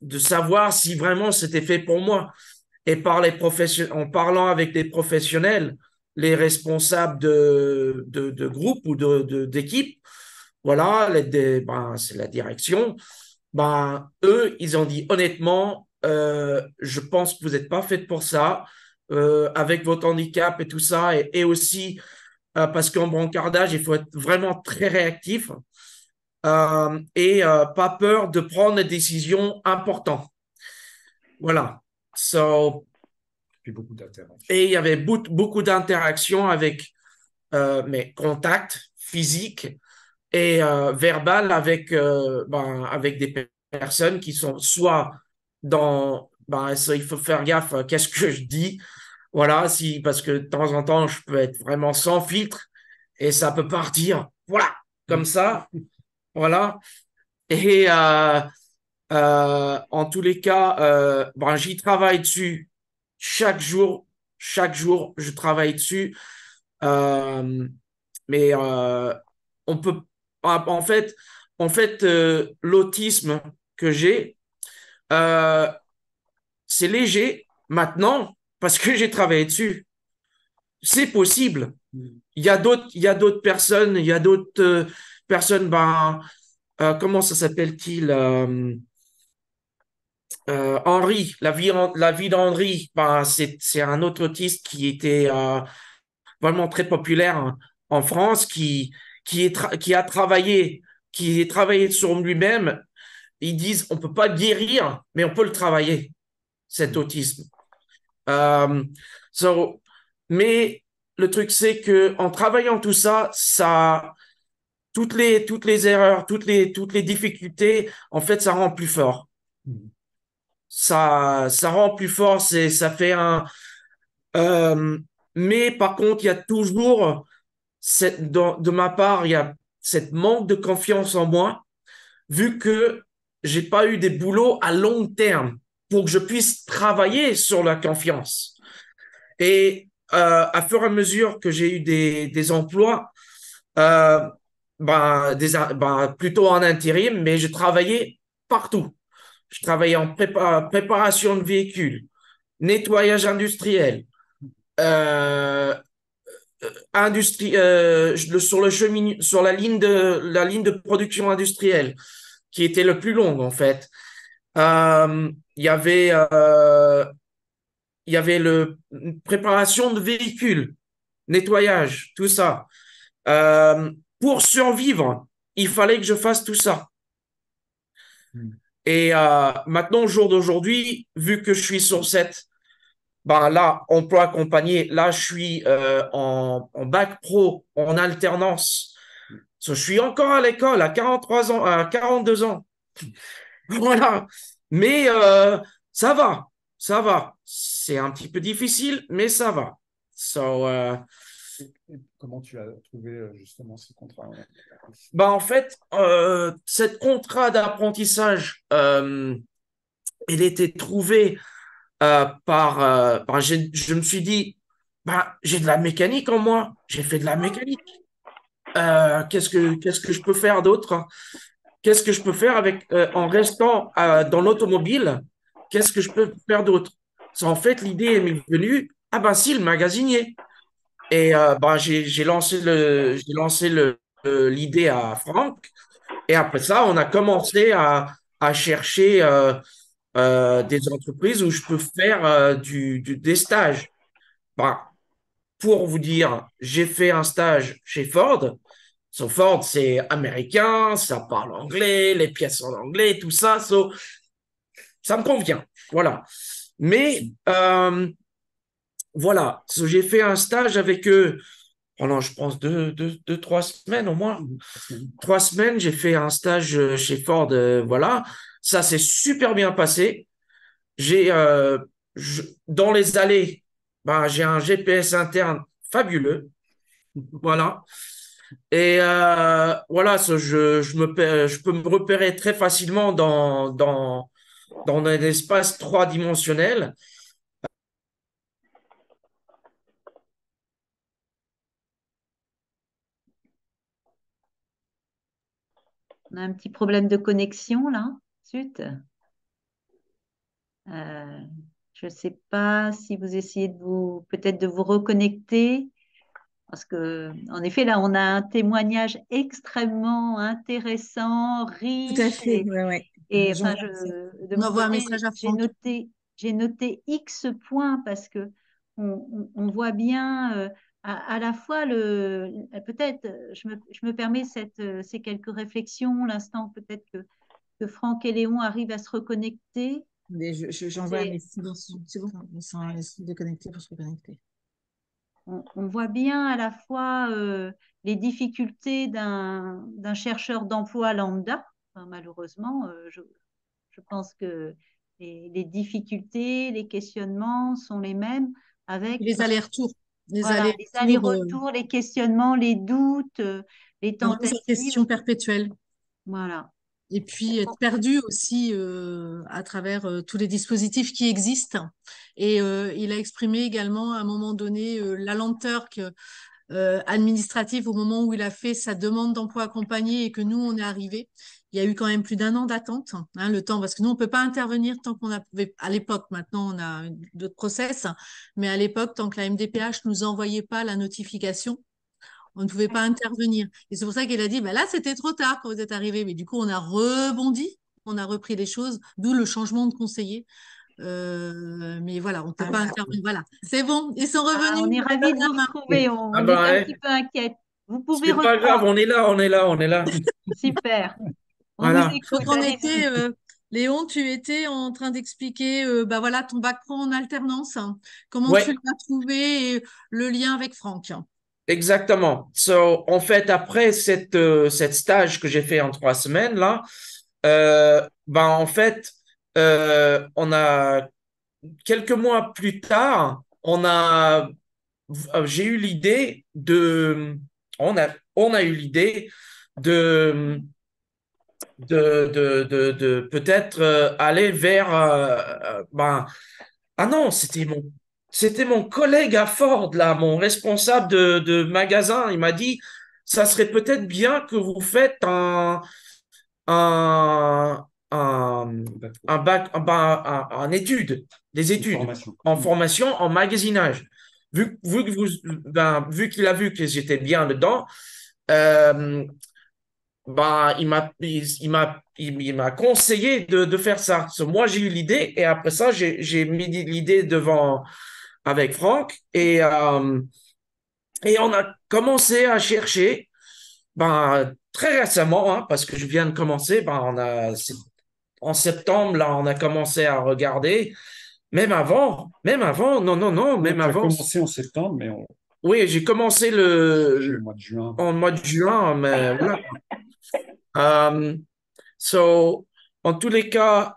Speaker 6: de savoir si vraiment c'était fait pour moi. Et en parlant avec des professionnels, les responsables de groupe ou d'équipe, voilà, ben, c'est la direction, ben, eux, ils ont dit honnêtement, je pense que vous n'êtes pas fait pour ça, avec votre handicap et tout ça, et aussi parce qu'en brancardage, il faut être vraiment très réactif et pas peur de prendre des décisions importantes. Voilà. So,
Speaker 7: Puis beaucoup d'interactions.
Speaker 6: et il y avait beaucoup d'interactions avec mes contacts physiques et verbales avec des personnes qui sont soit ça, il faut faire gaffe, qu'est-ce que je dis, voilà, parce que de temps en temps, je peux être vraiment sans filtre et ça peut partir, voilà, comme ça, voilà. Et en tous les cas, j'y travaille dessus chaque jour. Chaque jour, je travaille dessus. Euh, mais on peut, en fait, l'autisme que j'ai, euh, c'est léger maintenant parce que j'ai travaillé dessus. C'est possible. Il y a d'autres personnes, il y a d'autres personnes, comment ça s'appelle-t-il? Henri, la vie d'Henri, c'est un autre autiste qui était vraiment très populaire, hein, en France, qui a travaillé sur lui-même. Ils disent, on peut pas le guérir, mais on peut le travailler, cet autisme. Euh, so, mais le truc, c'est que en travaillant tout ça, toutes les erreurs, toutes les difficultés, en fait, ça rend plus fort. Ça rend plus fort, ça fait euh, mais par contre, il y a toujours de ma part, il y a cette manque de confiance en moi, vu que j'ai pas eu des boulots à long terme pour que je puisse travailler sur la confiance. Et à fur et à mesure que j'ai eu des emplois, euh, plutôt en intérim, mais je travaillais partout. Je travaillais en préparation de véhicules, nettoyage industriel, euh, sur la ligne de production industrielle, qui était le plus longue en fait. Euh, Il y avait, il y avait préparation de véhicules, nettoyage, tout ça. Euh, pour survivre, il fallait que je fasse tout ça. Et maintenant, au jour d'aujourd'hui, vu que je suis sur là, emploi accompagné, là, je suis en bac pro, en alternance. So, je suis encore à l'école à 43 ans, à 42 ans. Voilà. Mais ça va, ça va. C'est un petit peu difficile, mais ça va. So,
Speaker 7: comment tu as trouvé justement ce contrat?
Speaker 6: En fait, cette contrat d'apprentissage, il était trouvé je me suis dit, j'ai de la mécanique en moi, j'ai fait de la mécanique. Qu'est-ce que je peux faire d'autre? Qu'est-ce que je peux faire en restant dans l'automobile? Qu'est-ce que je peux faire d'autre? En fait, l'idée m'est venue, si, le magasinier. Et j'ai lancé l'idée à Franck. Et après ça, on a commencé à chercher des entreprises où je peux faire des stages. Bah, pour vous dire, j'ai fait un stage chez Ford. So, Ford, c'est américain, ça parle anglais, les pièces sont en anglais, tout ça. So, ça me convient. Voilà. Mais voilà, so, j'ai fait un stage avec eux pendant, je pense, 3 semaines au moins. 3 semaines, j'ai fait un stage chez Ford. Voilà, ça s'est super bien passé. J'ai dans les allées, ben, j'ai un GPS interne fabuleux. Voilà. Et voilà, je peux me repérer très facilement dans un espace 3 dimensionnel.
Speaker 1: On a un petit problème de connexion là. Zut. Je ne sais pas si vous essayez peut-être de vous reconnecter, parce que, en effet, là, on a un témoignage extrêmement intéressant,
Speaker 3: Tout à
Speaker 1: riche,
Speaker 3: fait, ouais, ouais.
Speaker 1: et
Speaker 3: J'en
Speaker 1: enfin,
Speaker 3: vois ça.
Speaker 1: de
Speaker 4: On
Speaker 1: mon
Speaker 4: envoie un
Speaker 1: côté,
Speaker 4: message à Franck.
Speaker 1: j'ai noté X points parce que on voit bien à la fois peut-être, je me permets ces quelques réflexions, l'instant peut-être que Franck et Léon arrivent à se reconnecter.
Speaker 3: Mais j'envoie un
Speaker 1: C'est,
Speaker 3: message. C'est bon, ils sont déconnectés pour se reconnecter.
Speaker 1: on voit bien à la fois les difficultés d'un chercheur d'emploi lambda. Enfin, malheureusement, je pense que les difficultés, les questionnements sont les mêmes avec
Speaker 4: Les allers-retours. Les
Speaker 1: voilà, les
Speaker 4: allers-retours,
Speaker 1: allers-retours, les questionnements, les doutes, les
Speaker 4: la remise en
Speaker 1: tentatives.
Speaker 4: question perpétuelle.
Speaker 1: Voilà.
Speaker 4: Et puis être perdu aussi à travers tous les dispositifs qui existent. Et il a exprimé également à un moment donné la lenteur administrative au moment où il a fait sa demande d'emploi accompagné et que nous, on est arrivé. Il y a eu quand même plus d'1 an d'attente, hein, le temps, parce que nous, on ne peut pas intervenir tant qu'on a, à l'époque, maintenant, on a d'autres process, mais à l'époque, tant que la MDPH nous envoyait pas la notification, on ne pouvait pas intervenir. Et c'est pour ça qu'il a dit, bah là, c'était trop tard quand vous êtes arrivé. Mais du coup, on a rebondi, on a repris les choses, d'où le changement de conseiller. Mais voilà, on ne peut pas intervenir. Voilà, c'est bon, ils sont revenus.
Speaker 1: On est ravis de vous retrouver. On,
Speaker 6: Ah
Speaker 1: on
Speaker 6: ben,
Speaker 1: était un
Speaker 6: ouais,
Speaker 1: petit peu inquiets. Vous pouvez
Speaker 6: c'est pas grave,
Speaker 1: reprendre.
Speaker 6: on est là, on est là, on est là.
Speaker 1: Super. On vous
Speaker 6: Voilà.
Speaker 1: écoute.
Speaker 4: Donc, on
Speaker 1: Allez-y.
Speaker 4: était, Léon, tu étais en train d'expliquer bah voilà, ton bac pro en alternance, hein. Comment tu
Speaker 6: Ouais,
Speaker 4: l'as trouvé et le lien avec Franck.
Speaker 6: exactement. So, en fait, après cette stage que j'ai fait en 3 semaines, là, ben, en fait, on a quelques mois plus tard, j'ai eu l'idée on a eu l'idée de, de peut-être aller vers, ben, ah non, c'était mon collègue à Ford, là, mon responsable de magasin. Il m'a dit, ça serait peut-être bien que vous faites un, un, un bac, en études, des études, en formation, en magasinage. Vu qu'il a vu que j'étais bien dedans, euh, bah, il m'a conseillé de faire ça. So, moi, j'ai eu l'idée et après ça, j'ai mis l'idée devant avec Franck et on a commencé à chercher. Ben, très récemment, hein, parce que je viens de commencer, ben, en septembre, là, on a commencé à regarder. Même avant, non, non, non, même
Speaker 7: Tu as
Speaker 6: avant.
Speaker 7: commencé en septembre, mais
Speaker 6: Oui, j'ai commencé
Speaker 7: le mois de juin.
Speaker 6: en mois de juin, mais voilà. Euh, So, en tous les cas,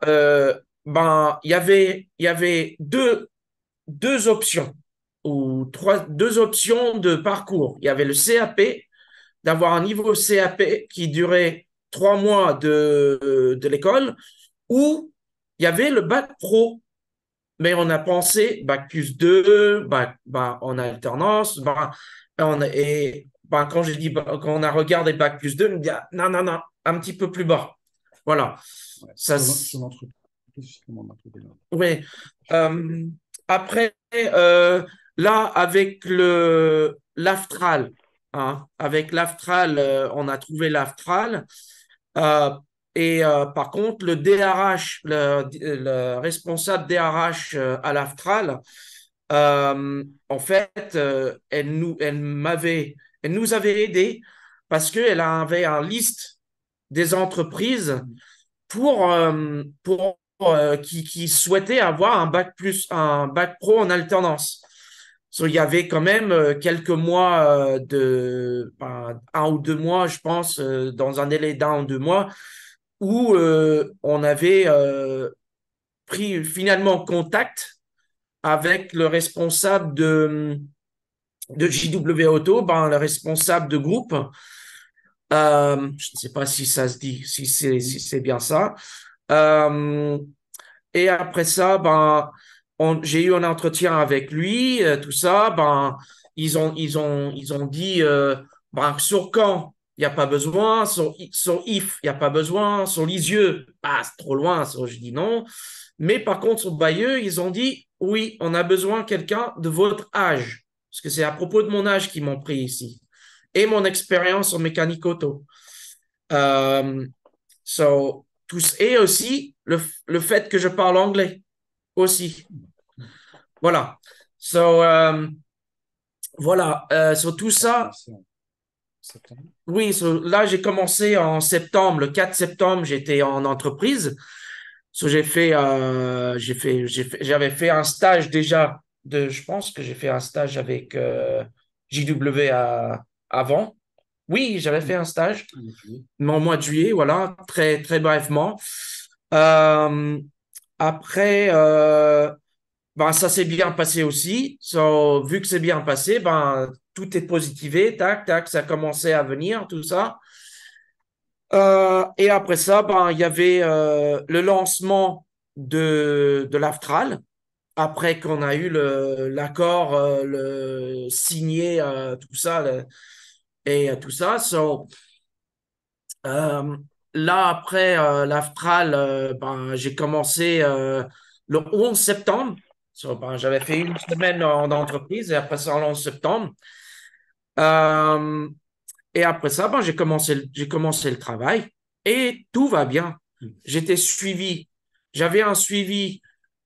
Speaker 6: ben, il y avait deux options ou deux options de parcours. Il y avait le CAP, d'avoir un niveau CAP qui durait 3 mois de l'école, ou il y avait le bac pro. Mais on a pensé bac+2, bac en alternance, quand j'ai dit, quand on a regardé bac+2, on me dit, ah, non, non, non, un petit peu plus bas. Voilà.
Speaker 7: Ouais,
Speaker 6: Ça,
Speaker 7: sur l'entreprise, justement, on a trouvé là.
Speaker 6: oui. Euh, après, là, avec l'Aftral, hein, avec l'Aftral, on a trouvé l'Aftral. Euh, Et par contre, le DRH, le responsable DRH à l'Aftral, en fait, elle nous avait aidés parce qu'elle avait une liste des entreprises qui souhaitaient avoir un bac pro en alternance. So, il y avait quand même quelques mois ben, 1 ou 2 mois, je pense, dans un délai d'1 ou 2 mois, où on avait pris finalement contact avec le responsable de JW Auto, ben, le responsable de groupe. Je ne sais pas si ça se dit, si c'est bien ça. Euh, et après ça, ben, j'ai eu un entretien avec lui, tout ça. Ben, ils ont dit, ben, sur quand, il n'y a pas besoin. Sur if, il n'y a pas besoin. Sur Lisieux, ah, c'est trop loin. So, je dis non. Mais par contre, sur Bayeux, ils ont dit, oui, on a besoin de quelqu'un de votre âge. Parce que c'est à propos de mon âge qu'ils m'ont pris ici. Et mon expérience en mécanique auto. Euh, et aussi le fait que je parle anglais aussi. Voilà. Voilà. Sur tout ça, oui, là, j'ai commencé en septembre. Le 4 septembre, j'étais en entreprise. J'avais fait un stage déjà je pense que j'ai fait un stage avec JW avant. Oui, j'avais fait un stage en mois de juillet, voilà, très, très brièvement. Euh, Après, ben, ça s'est bien passé aussi. Vu que c'est bien passé, ben, tout est positivé, tac, tac, ça a commencé à venir, tout ça. Et après ça, ben, il y avait le lancement de l'Aftral. Après qu'on a eu l'accord, le signé, tout ça, et tout ça. Euh, Là, après l'Aftral, ben, j'ai commencé le 11 septembre. Ben, j'avais fait une semaine en entreprise et après ça, le 11 septembre. Euh, et après ça, ben, j'ai commencé le travail et tout va bien. J'étais suivi. J'avais un suivi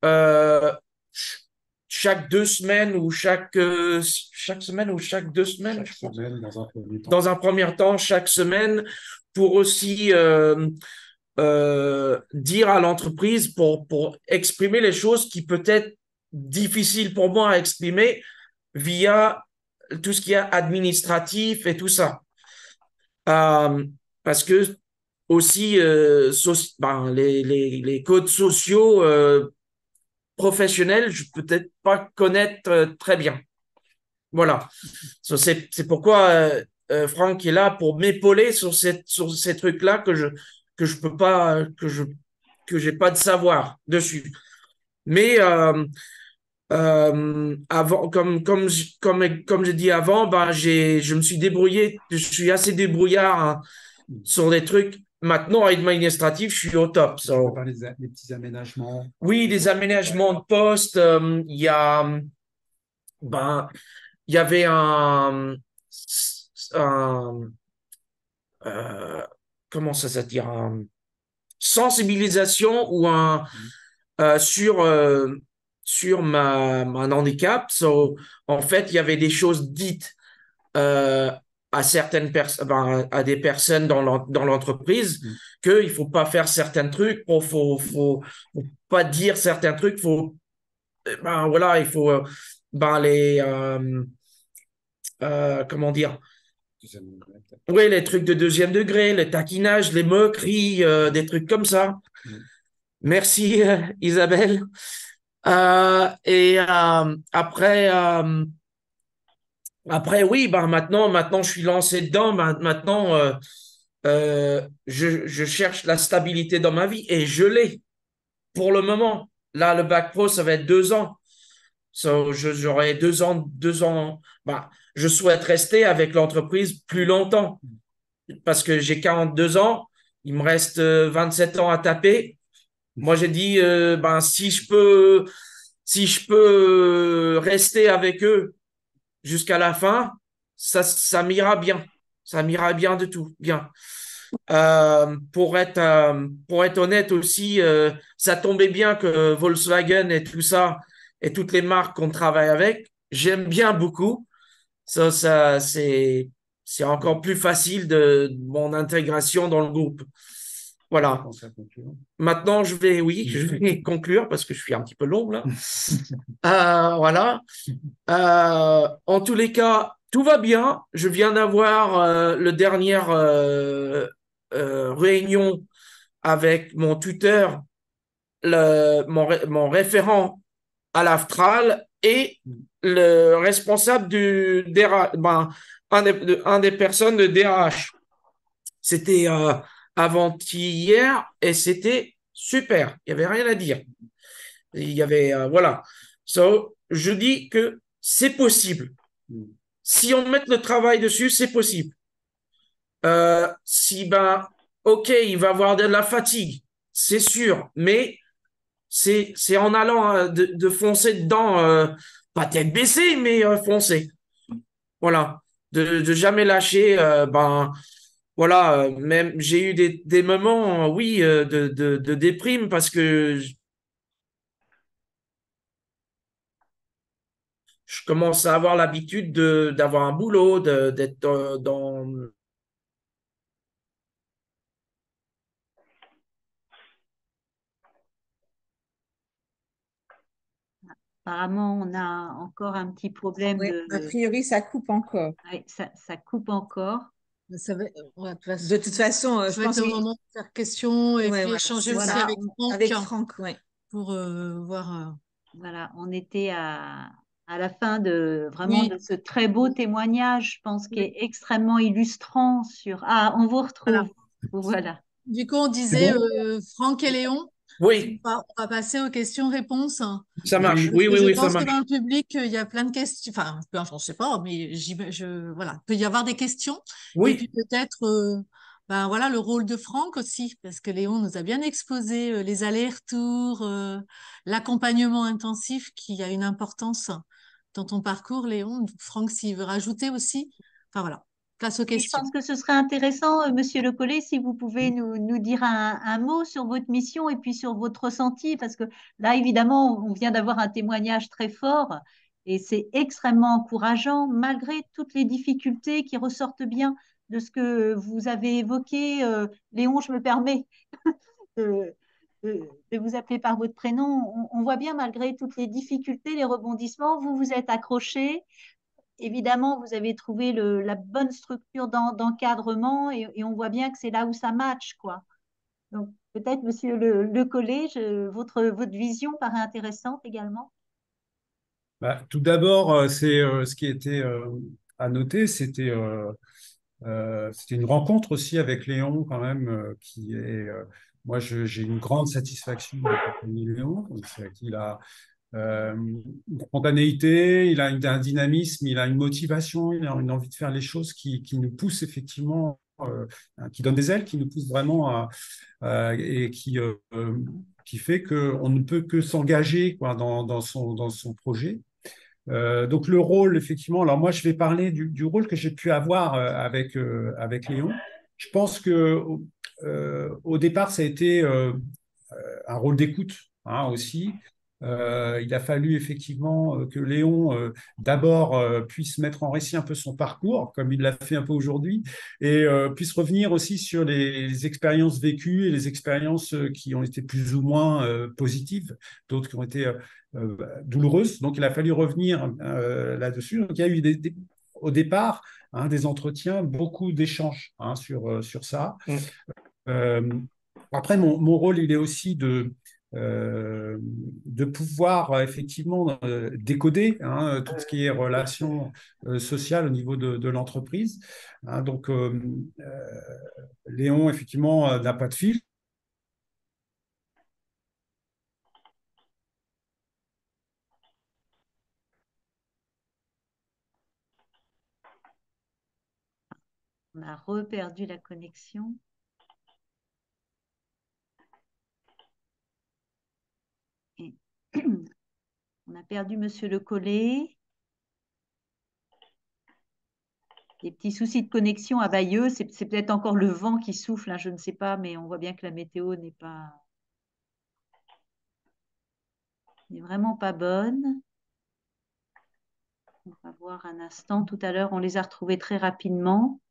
Speaker 6: euh, ch- chaque 2 semaines ou chaque semaine ou chaque 2 semaines, je pense.
Speaker 7: Dans un premier temps.
Speaker 6: Dans un premier temps, chaque semaine, pour aussi dire à l'entreprise, pour exprimer les choses qui peut être difficiles pour moi à exprimer via tout ce qui est administratif et tout ça. Euh, Parce que aussi, ben, les codes sociaux professionnels, je peux peut-être pas connaître très bien. Voilà. C'est pourquoi Franck est là pour m'épauler sur ces trucs-là que je peux pas, que j'ai pas de savoir dessus. Mais avant, comme j'ai dit avant, ben, je me suis débrouillé, je suis assez débrouillard hein, sur des trucs. Maintenant, administratif, je suis au top.
Speaker 7: On peut parler des petits aménagements.
Speaker 6: Oui, des aménagements de poste. Ben, il y avait un euh, comment ça se dit, sensibilisation ou sur mon handicap. En fait, il y avait des choses dites euh, à certaines personnes, à des personnes dans l'entreprise qu'il faut pas faire certains trucs, faut pas dire certains trucs, ben voilà, il faut ben comment dire. Oui, les trucs de deuxième degré, le taquinage, les moqueries, des trucs comme ça. Merci, Isabelle. Et après, oui, bah, maintenant, je suis lancé dedans. Maintenant, je cherche la stabilité dans ma vie et je l'ai pour le moment. Là, le bac pro, ça va être 2 ans. J'aurai 2 ans. Bah, je souhaite rester avec l'entreprise plus longtemps parce que j'ai 42 ans. Il me reste 27 ans à taper. Moi, j'ai dit, ben, si je peux rester avec eux jusqu'à la fin, ça m'ira bien. Ça m'ira bien de tout. Bien. Pour être honnête aussi, ça tombait bien que Volkswagen et tout ça, et toutes les marques qu'on travaille avec, j'aime bien beaucoup. C'est encore plus facile de mon intégration dans le groupe. Voilà.
Speaker 7: Pense à conclure.
Speaker 6: Maintenant, oui, je vais conclure parce que je suis un petit peu long là. Voilà. En tous les cas, tout va bien. Je viens d'avoir le dernière réunion avec mon tuteur, mon référent à l'Astral et le responsable du DRH, un des personnes de DRH. C'était avant-hier et c'était super. Il n'y avait rien à dire. Il y avait, voilà. Je dis que c'est possible. Si on met le travail dessus, c'est possible. Si, ok, il va avoir de la fatigue, c'est sûr, mais c'est en allant de foncer dedans, pas tête baissée, mais foncer. Voilà. De jamais lâcher, voilà, même j'ai eu des moments, oui, de déprime parce que je commence à avoir l'habitude d'avoir un boulot, d'être dans.
Speaker 1: Apparemment, on a encore un petit problème
Speaker 3: Oui, a priori, ça coupe encore.
Speaker 1: Ouais, ça coupe encore.
Speaker 4: Ça va, ouais,
Speaker 3: De toute façon,
Speaker 4: ça
Speaker 3: je
Speaker 4: va
Speaker 3: pense
Speaker 4: être le
Speaker 3: que
Speaker 4: moment de faire question et
Speaker 3: ouais,
Speaker 4: puis
Speaker 3: voilà,
Speaker 4: échanger
Speaker 3: c'est
Speaker 4: aussi
Speaker 3: ça.
Speaker 4: avec Franck
Speaker 3: Avec Franck, ouais.
Speaker 4: pour voir.
Speaker 1: Voilà, on était à la fin de vraiment
Speaker 4: Oui,
Speaker 1: de ce très beau témoignage, je pense, qui
Speaker 4: oui,
Speaker 1: est extrêmement illustrant sur. Ah, on vous
Speaker 4: voilà.
Speaker 1: retrouve. Voilà.
Speaker 4: Du coup, on
Speaker 6: C'est
Speaker 4: disait
Speaker 6: bon?
Speaker 4: Franck et Léon.
Speaker 6: Oui,
Speaker 4: On va passer aux questions-réponses.
Speaker 6: ça
Speaker 7: J'ai
Speaker 6: marche.
Speaker 7: une-
Speaker 6: Oui,
Speaker 4: Parce que
Speaker 6: oui,
Speaker 4: je
Speaker 6: oui, ça
Speaker 4: pense que dans
Speaker 6: marche.
Speaker 4: le public, il y a plein de questions. Enfin, je ne sais pas, mais voilà, il peut y avoir des questions. Et puis
Speaker 6: Oui,
Speaker 4: peut-être, voilà, le rôle de Franck aussi, parce que Léon nous a bien exposé les allers-retours, l'accompagnement intensif qui a une importance dans ton parcours, Léon. Franck, s'il veut rajouter aussi. Enfin voilà, place aux
Speaker 1: Oui, je
Speaker 4: questions.
Speaker 1: pense que ce serait intéressant, Monsieur Le Collet, si vous pouvez nous dire un mot sur votre mission et puis sur votre ressenti, parce que là, évidemment, on vient d'avoir un témoignage très fort et c'est extrêmement encourageant, malgré toutes les difficultés qui ressortent bien de ce que vous avez évoqué. Léon, je me permets de, de vous appeler par votre prénom. On voit bien, malgré toutes les difficultés, les rebondissements, vous vous êtes accroché. Évidemment, vous avez trouvé la bonne structure d'encadrement et on voit bien que c'est là où ça match, quoi. Donc, peut-être, Monsieur Le Collet, votre vision paraît intéressante également.
Speaker 7: Tout d'abord, c'est ce qui était à noter, c'était une rencontre aussi avec Léon quand même, qui est, moi, j'ai une grande satisfaction d'accompagner Léon. C'est qu'il a une spontanéité, il a un dynamisme, il a une motivation, il a une envie de faire les choses qui nous pousse effectivement, qui donne des ailes, qui nous pousse vraiment et qui fait qu'on ne peut que s'engager quoi, dans son projet. Donc le rôle, effectivement, alors moi je vais parler du rôle que j'ai pu avoir avec Léon. Je pense que au départ, ça a été un rôle d'écoute aussi. Il a fallu effectivement que Léon d'abord puisse mettre en récit un peu son parcours, comme il l'a fait un peu aujourd'hui, et puisse revenir aussi sur les expériences vécues et les expériences qui ont été plus ou moins positives, d'autres qui ont été douloureuses. Donc il a fallu revenir là-dessus. Donc il y a eu au départ des entretiens, beaucoup d'échanges sur ça.
Speaker 6: Mm.
Speaker 7: Euh, Après, mon rôle, il est aussi de pouvoir effectivement décoder tout ce qui est relations sociales au niveau de l'entreprise. Donc, Léon, effectivement, n'a pas de fil.
Speaker 1: On a reperdu la connexion. Et on a perdu Monsieur Le Collet. des petits soucis de connexion à Bayeux. C'est peut-être encore le vent qui souffle, hein, je ne sais pas, mais on voit bien que la météo n'est vraiment pas bonne. On va voir un instant. Tout à l'heure, on les a retrouvés très rapidement.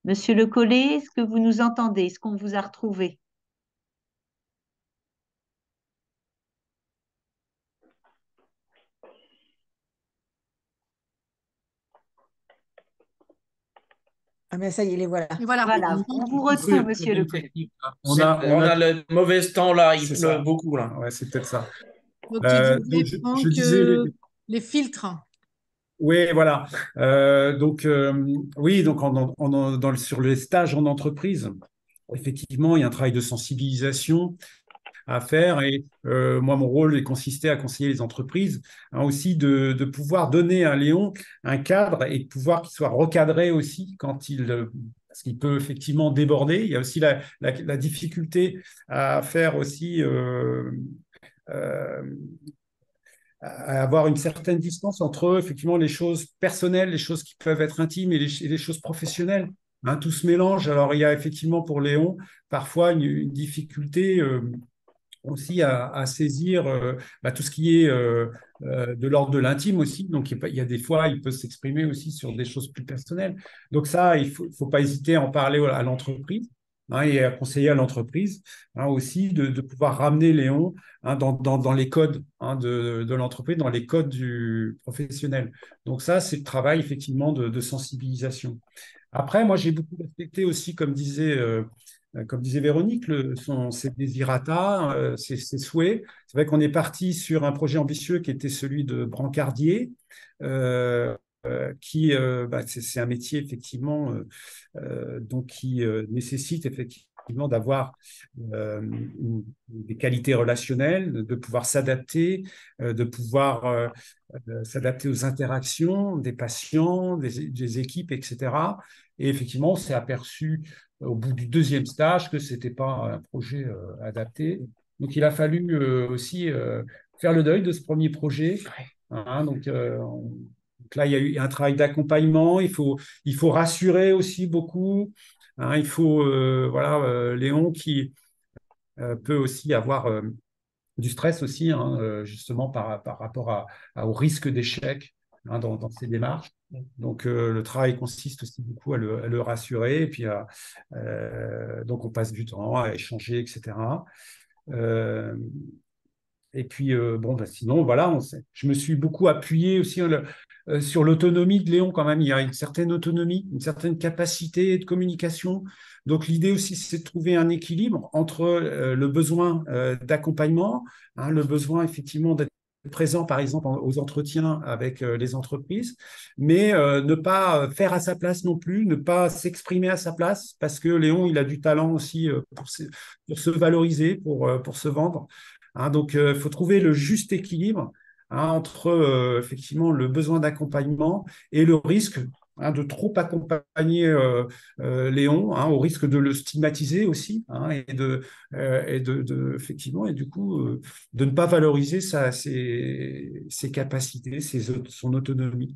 Speaker 1: Monsieur Le Collet, est-ce que vous nous entendez? Est-ce qu'on vous a retrouvé?
Speaker 3: Ah mais ça y est, les voilà.
Speaker 4: Et voilà.
Speaker 1: Voilà, on vous retrouve, monsieur Le Collet.
Speaker 6: On a le mauvais temps là, il
Speaker 7: C'est
Speaker 6: pleut
Speaker 7: ça.
Speaker 6: beaucoup là.
Speaker 7: Ouais, c'est peut-être ça.
Speaker 4: Donc, tu disais,
Speaker 7: Donc, je
Speaker 4: Franck,
Speaker 7: disais,
Speaker 4: les filtres.
Speaker 7: oui, voilà. Oui, donc sur les stages en entreprise, effectivement, il y a un travail de sensibilisation à faire. Et moi, mon rôle est consisté à conseiller les entreprises, hein, aussi de pouvoir donner à Léon un cadre et de pouvoir qu'il soit recadré aussi parce qu'il peut effectivement déborder. Il y a aussi la difficulté à faire aussi. Euh, à avoir une certaine distance entre effectivement les choses personnelles, les choses qui peuvent être intimes et les choses professionnelles. Hein, tout se mélange. Alors il y a effectivement pour Léon parfois une difficulté aussi à saisir tout ce qui est de l'ordre de l'intime aussi. Donc, il y a des fois, il peut s'exprimer aussi sur des choses plus personnelles. Donc, ça, il faut pas hésiter à en parler à l'entreprise, hein, et à conseiller à l'entreprise, hein, aussi de pouvoir ramener Léon, hein, dans les codes, hein, de l'entreprise, dans les codes du professionnel. Donc, ça, c'est le travail effectivement de sensibilisation. Après, moi, j'ai beaucoup respecté aussi, comme disait Véronique, ses désirata, ses souhaits. C'est vrai qu'on est parti sur un projet ambitieux qui était celui de brancardier, c'est un métier effectivement donc qui nécessite effectivement d'avoir des qualités relationnelles, de pouvoir s'adapter, de pouvoir s'adapter aux interactions des patients, des équipes, etc. Et effectivement, on s'est aperçu au bout du deuxième stage que c'était pas un projet adapté. Donc, il a fallu aussi faire le deuil de ce premier projet. Hein, donc là, il y a eu un travail d'accompagnement. Il faut rassurer aussi beaucoup. Hein, il faut, voilà, Léon qui peut aussi avoir du stress aussi, hein, justement par rapport au risque d'échec, hein, dans ces démarches. Donc, le travail consiste aussi beaucoup à le rassurer, et puis donc on passe du temps à échanger, etc. Euh, et puis, sinon, voilà, je me suis beaucoup appuyé aussi sur l'autonomie de Léon quand même. Il y a une certaine autonomie, une certaine capacité de communication. Donc, l'idée aussi, c'est de trouver un équilibre entre le besoin d'accompagnement, hein, le besoin effectivement d'être présent, par exemple, aux entretiens avec les entreprises, mais ne pas faire à sa place non plus, ne pas s'exprimer à sa place, parce que Léon, il a du talent aussi pour se valoriser, pour se vendre. Hein, donc, il faut trouver le juste équilibre, hein, entre effectivement le besoin d'accompagnement et le risque, hein, de trop accompagner Léon, hein, au risque de le stigmatiser aussi, hein, effectivement, et du coup, de ne pas valoriser ses capacités, son autonomie.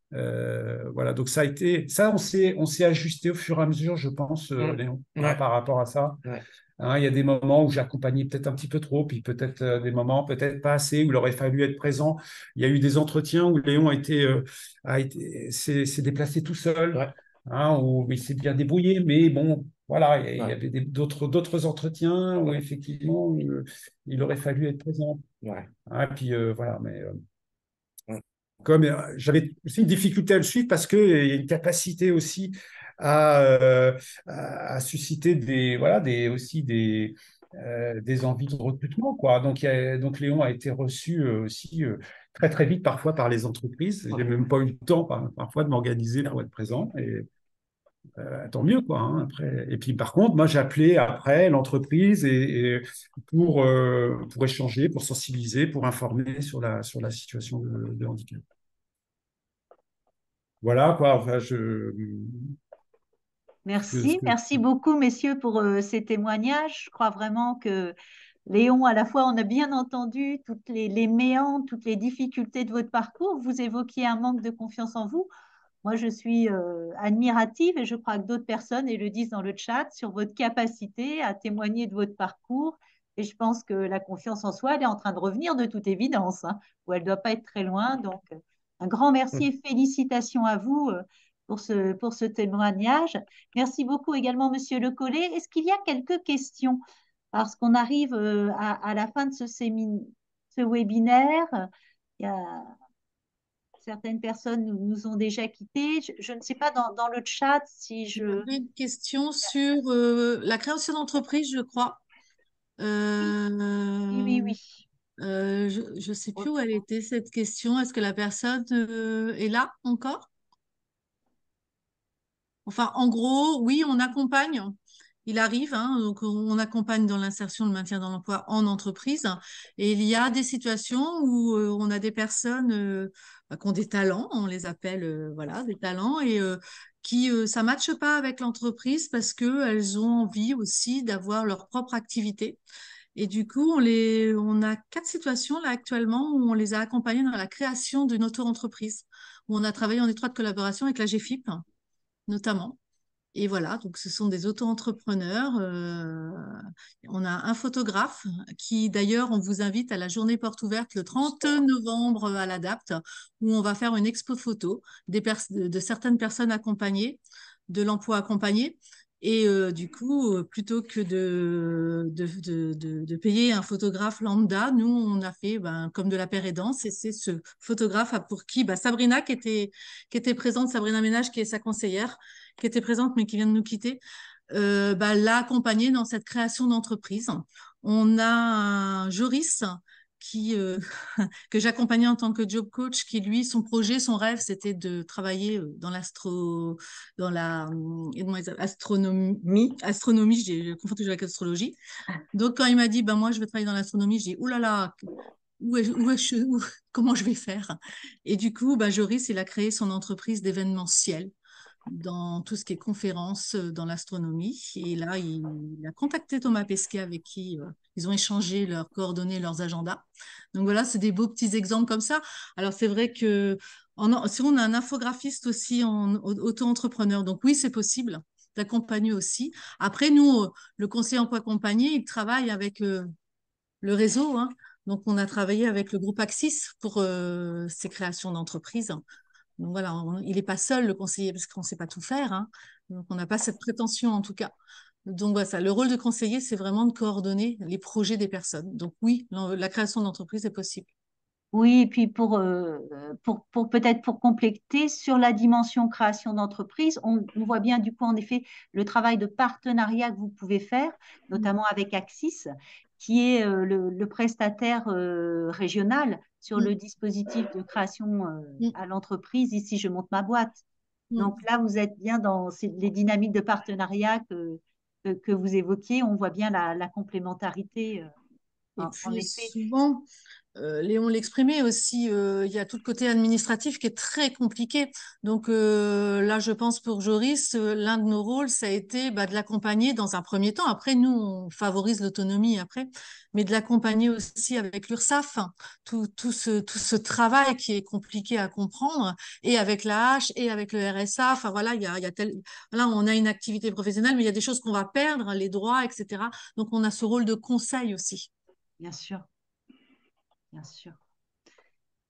Speaker 7: Voilà, donc on s'est ajusté au fur et à mesure, je pense, Léon, hein,
Speaker 6: Ouais.
Speaker 7: par rapport à ça.
Speaker 6: Ouais.
Speaker 7: Hein, il y a des moments où j'accompagnais peut-être un petit peu trop, puis peut-être des moments peut-être pas assez, où il aurait fallu être présent. Il y a eu des entretiens où Léon s'est déplacé tout seul,
Speaker 6: Ouais.
Speaker 7: hein, où il s'est bien débrouillé, mais bon, voilà, il y
Speaker 6: Ouais.
Speaker 7: avait d'autres entretiens où effectivement il aurait fallu être présent.
Speaker 6: Ouais.
Speaker 7: Hein, puis voilà, mais
Speaker 6: Ouais.
Speaker 7: comme j'avais aussi une difficulté à le suivre parce qu'il y a une capacité aussi à, à susciter aussi des envies de recrutement, quoi. Donc Léon a été reçu aussi très très vite parfois par les entreprises. Je n'ai même pas eu le temps parfois de m'organiser pour être présent. Et tant mieux, quoi, hein, après. Et puis par contre, moi j'ai appelé après l'entreprise et pour échanger, pour sensibiliser, pour informer sur la situation de handicap. Voilà, quoi. Enfin,
Speaker 1: Merci, merci beaucoup, messieurs, pour ces témoignages. Je crois vraiment que Léon, à la fois, on a bien entendu toutes les méandres, toutes les difficultés de votre parcours. Vous évoquiez un manque de confiance en vous. Moi, je suis admirative et je crois que d'autres personnes, et le disent dans le chat, sur votre capacité à témoigner de votre parcours. Et je pense que la confiance en soi, elle est en train de revenir de toute évidence, hein, ou elle ne doit pas être très loin. Donc, un grand merci et félicitations à vous pour ce témoignage. Merci beaucoup également, Monsieur Le Collet. Est-ce qu'il y a quelques questions? Parce qu'on arrive à la fin de ce webinaire. Il y a certaines personnes nous ont déjà quittés. Je ne sais pas dans le chat si
Speaker 4: Il y
Speaker 1: je...
Speaker 4: avait une question sur la création d'entreprise, je crois.
Speaker 1: Oui, oui, oui.
Speaker 4: Je ne sais plus où elle était, cette question. Est-ce que la personne est là encore? Enfin, en gros, oui, on accompagne. Il arrive, hein, donc on accompagne dans l'insertion, le maintien dans l'emploi en entreprise. Et il y a des situations où on a des personnes qui ont des talents, on les appelle voilà, des talents, et qui ça ne matche pas avec l'entreprise parce qu'elles ont envie aussi d'avoir leur propre activité. Et du coup, on a 4 situations là actuellement où on les a accompagnées dans la création d'une auto-entreprise, où on a travaillé en étroite collaboration avec la GFIP notamment. Et voilà, donc ce sont des auto-entrepreneurs. On a un photographe qui, d'ailleurs, on vous invite à la journée porte ouverte le 30 novembre à l'ADAPT, où on va faire une expo photo de certaines personnes accompagnées, de l'emploi accompagné. Et du coup, plutôt que de payer un photographe lambda, nous, on a fait comme de la paire et danse. Et c'est ce photographe pour qui Sabrina, qui était présente, Sabrina Ménage, qui est sa conseillère, qui était présente mais qui vient de nous quitter, l'a accompagnée dans cette création d'entreprise. On a un Joris qui, que j'accompagnais en tant que job coach, qui lui, son projet, son rêve, c'était de travailler dans astronomie, je confonds toujours avec l'astrologie. Donc quand il m'a dit, moi je veux travailler dans l'astronomie, j'ai dit, oulala, comment je vais faire? Et du coup, Joris, il a créé son entreprise d'événementiel dans tout ce qui est conférences dans l'astronomie. Et là, il a contacté Thomas Pesquet avec qui ils ont échangé leurs coordonnées, leurs agendas. Donc voilà, c'est des beaux petits exemples comme ça. Alors c'est vrai que si on a un infographiste aussi en auto-entrepreneur, donc oui, c'est possible d'accompagner aussi. Après, nous, le conseiller emploi accompagné, il travaille avec le réseau, hein. Donc, on a travaillé avec le groupe Axis pour ces créations d'entreprises. Donc voilà, il n'est pas seul, le conseiller, parce qu'on ne sait pas tout faire, hein. Donc, on n'a pas cette prétention en tout cas. Donc voilà, le rôle de conseiller, c'est vraiment de coordonner les projets des personnes. Donc oui, la création d'entreprise est possible.
Speaker 1: Oui, et puis pour peut-être pour compléter sur la dimension création d'entreprise, on voit bien du coup en effet le travail de partenariat que vous pouvez faire, notamment avec Axis, qui est le prestataire régional sur le dispositif de création à l'entreprise. Ici, je monte ma boîte. Donc là, vous êtes bien dans les dynamiques de partenariat que vous évoquiez. On voit bien la complémentarité
Speaker 4: Et
Speaker 1: en
Speaker 4: puis
Speaker 1: effet.
Speaker 4: souvent, Léon l'exprimait aussi, il y a tout le côté administratif qui est très compliqué. Donc là, je pense pour Joris, l'un de nos rôles, ça a été de l'accompagner dans un premier temps. Après, nous, on favorise l'autonomie après, mais de l'accompagner aussi avec l'URSSAF, hein, tout ce travail qui est compliqué à comprendre, et avec la H, et avec le RSA. Enfin voilà, là, on a une activité professionnelle, mais il y a des choses qu'on va perdre, les droits, etc. Donc, on a ce rôle de conseil aussi.
Speaker 1: Bien sûr. Bien sûr.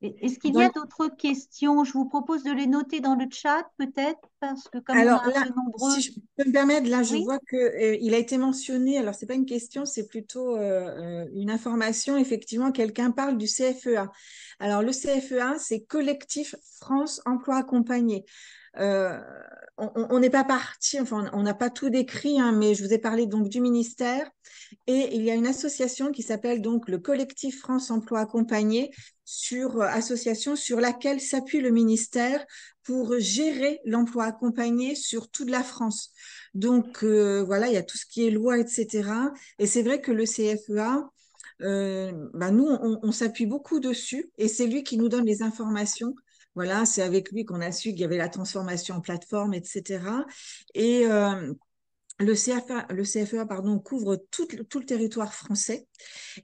Speaker 1: Est-ce qu'il y a
Speaker 3: Donc,
Speaker 1: d'autres questions? Je vous propose de les noter dans le chat, peut-être, parce que comme on
Speaker 3: alors
Speaker 1: a un
Speaker 3: là,
Speaker 1: peu nombreux.
Speaker 3: si je peux me permettre, là, je
Speaker 1: Oui,
Speaker 3: vois que il a été mentionné. Alors, c'est pas une question, c'est plutôt une information. Effectivement, quelqu'un parle du CFEA. Alors, le CFEA, c'est Collectif France Emploi Accompagné. Euh, on n'est pas parti, enfin, on n'a pas tout décrit, hein, mais je vous ai parlé donc du ministère. Et il y a une association qui s'appelle donc le Collectif France Emploi Accompagné, association sur laquelle s'appuie le ministère pour gérer l'emploi accompagné sur toute la France. Donc voilà, il y a tout ce qui est loi, etc. Et c'est vrai que le CFEA, nous, on s'appuie beaucoup dessus et c'est lui qui nous donne les informations Voilà, c'est avec lui qu'on a su qu'il y avait la transformation en plateforme, etc. Et le CFEA, pardon, couvre tout le territoire français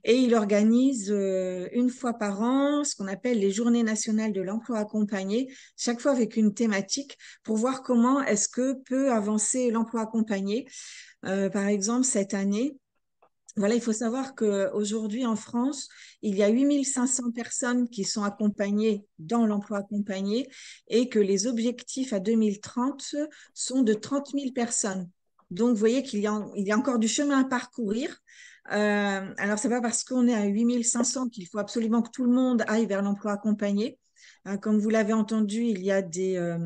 Speaker 3: et il organise une fois par an ce qu'on appelle les Journées nationales de l'emploi accompagné, chaque fois avec une thématique pour voir comment est-ce que peut avancer l'emploi accompagné. Par exemple, cette année, voilà, il faut savoir qu'aujourd'hui en France, il y a 8500 personnes qui sont accompagnées dans l'emploi accompagné et que les objectifs à 2030 sont de 30 000 personnes. Donc, vous voyez il y a encore du chemin à parcourir. Alors, c'est pas parce qu'on est à 8500 qu'il faut absolument que tout le monde aille vers l'emploi accompagné. Comme vous l'avez entendu, il y a des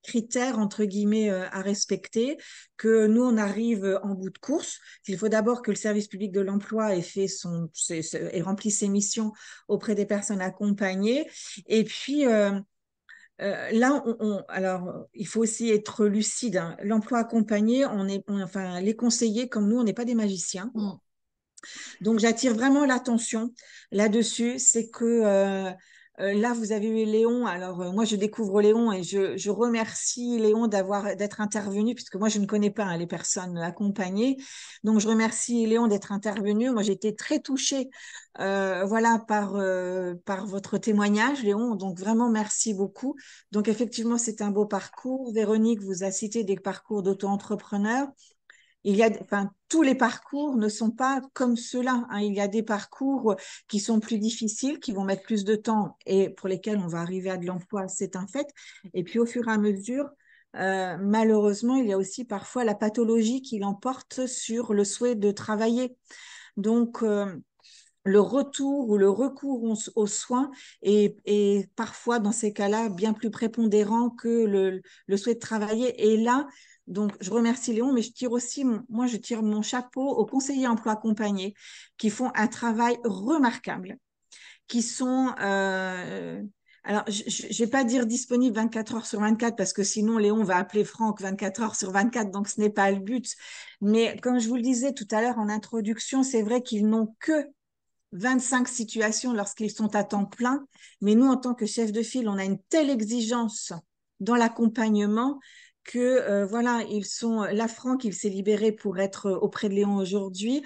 Speaker 3: critères, entre guillemets, à respecter, que nous, on arrive en bout de course. Il faut d'abord que le service public de l'emploi ait rempli ses missions auprès des personnes accompagnées. Et puis, là, alors, il faut aussi être lucide, hein. L'emploi accompagné, enfin, les conseillers comme nous, on n'est pas des magiciens. Donc, j'attire vraiment l'attention là-dessus. C'est que là, vous avez eu Léon. Alors, moi, je découvre Léon et je remercie Léon d'être intervenu, puisque moi, je ne connais pas, hein, les personnes accompagnées. Donc, je remercie Léon d'être intervenu. Moi, j'ai été très touchée voilà, par votre témoignage, Léon. Donc, vraiment, merci beaucoup. Donc, effectivement, c'est un beau parcours. Véronique vous a cité des parcours d'auto-entrepreneurs. Enfin, tous les parcours ne sont pas comme ceux-là, hein. Il y a des parcours qui sont plus difficiles, qui vont mettre plus de temps et pour lesquels on va arriver à de l'emploi, c'est un fait. Et puis, au fur et à mesure, malheureusement, il y a aussi parfois la pathologie qui l'emporte sur le souhait de travailler. Donc, le retour ou le recours aux soins est parfois, dans ces cas-là, bien plus prépondérant que le souhait de travailler. Et là, donc, je remercie Léon, mais je tire mon chapeau aux conseillers emploi accompagnés qui font un travail remarquable, qui sont, alors, je ne vais pas dire disponibles 24 heures sur 24 parce que sinon Léon va appeler Franck 24 heures sur 24, donc ce n'est pas le but. Mais comme je vous le disais tout à l'heure en introduction, c'est vrai qu'ils n'ont que 25 situations lorsqu'ils sont à temps plein, mais nous, en tant que chef de file, on a une telle exigence dans l'accompagnement que voilà, là, Franck, il s'est libéré pour être auprès de Léon aujourd'hui.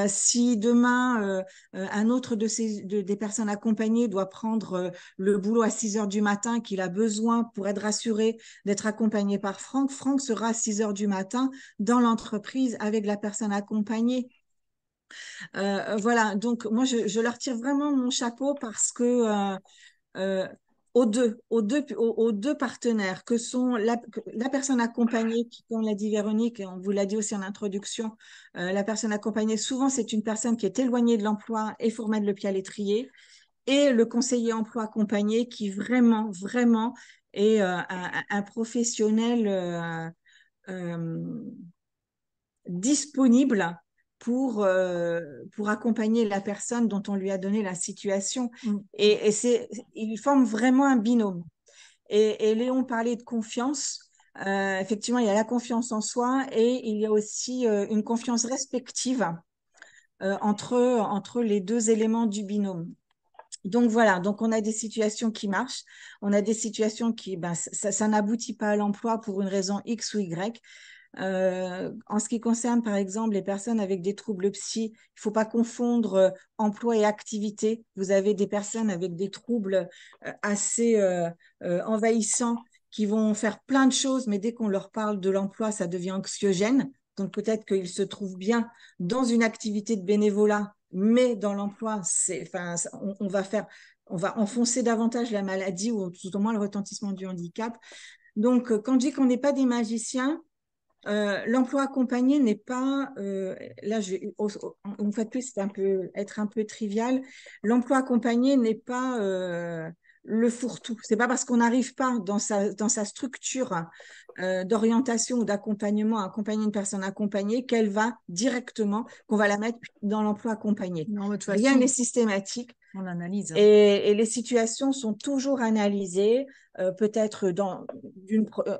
Speaker 3: Si demain, un autre des personnes accompagnées doit prendre le boulot à 6 heures du matin, qu'il a besoin pour être rassuré d'être accompagné par Franck, Franck sera à 6 heures du matin dans l'entreprise avec la personne accompagnée. Voilà, donc moi je leur tire vraiment mon chapeau parce que aux deux partenaires que sont la personne accompagnée, qui, comme l'a dit Véronique, et on vous l'a dit aussi en introduction, la personne accompagnée, souvent c'est une personne qui est éloignée de l'emploi et il faut remettre le pied à l'étrier, et le conseiller emploi accompagné qui vraiment, vraiment est un professionnel disponible pour accompagner la personne dont on lui a donné la situation. Et ils forment vraiment un binôme. Et Léon parlait de confiance. Effectivement, il y a la confiance en soi et il y a aussi une confiance respective entre les deux éléments du binôme. Donc voilà, donc on a des situations qui marchent, on a des situations qui, ça n'aboutit pas à l'emploi pour une raison X ou Y. En ce qui concerne, par exemple, les personnes avec des troubles psy, il ne faut pas confondre emploi et activité. Vous avez des personnes avec des troubles assez envahissants qui vont faire plein de choses, mais dès qu'on leur parle de l'emploi, ça devient anxiogène. Donc peut-être qu'ils se trouvent bien dans une activité de bénévolat, mais dans l'emploi, on va enfoncer davantage la maladie ou tout au moins le retentissement du handicap. Donc, quand je dis qu'on n'est pas des magiciens, l'emploi accompagné n'est pas, là, une fois de plus, être un peu trivial. L'emploi accompagné n'est pas le fourre-tout. C'est pas parce qu'on n'arrive pas dans sa structure d'orientation ou d'accompagnement à accompagner une personne accompagnée qu'on va la mettre dans l'emploi accompagné.
Speaker 4: Non, de toute
Speaker 3: Rien
Speaker 4: façon,
Speaker 3: n'est systématique.
Speaker 4: on analyse.
Speaker 3: Et les situations sont toujours analysées, peut-être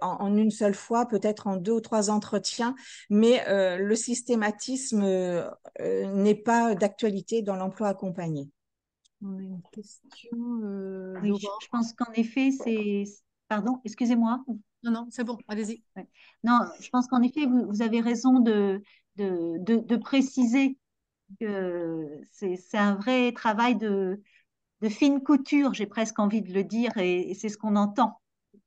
Speaker 3: en une seule fois, peut-être en 2 ou 3 entretiens, mais le systématisme n'est pas d'actualité dans l'emploi accompagné.
Speaker 4: On a une question,
Speaker 1: Oui,
Speaker 4: Laura.
Speaker 1: je pense qu'en effet, c'est... Pardon, excusez-moi.
Speaker 4: Non, non, c'est bon, allez-y.
Speaker 1: Ouais. Non, je pense qu'en effet, vous avez raison de préciser que c'est un vrai travail de fine couture, j'ai presque envie de le dire, et c'est ce qu'on entend.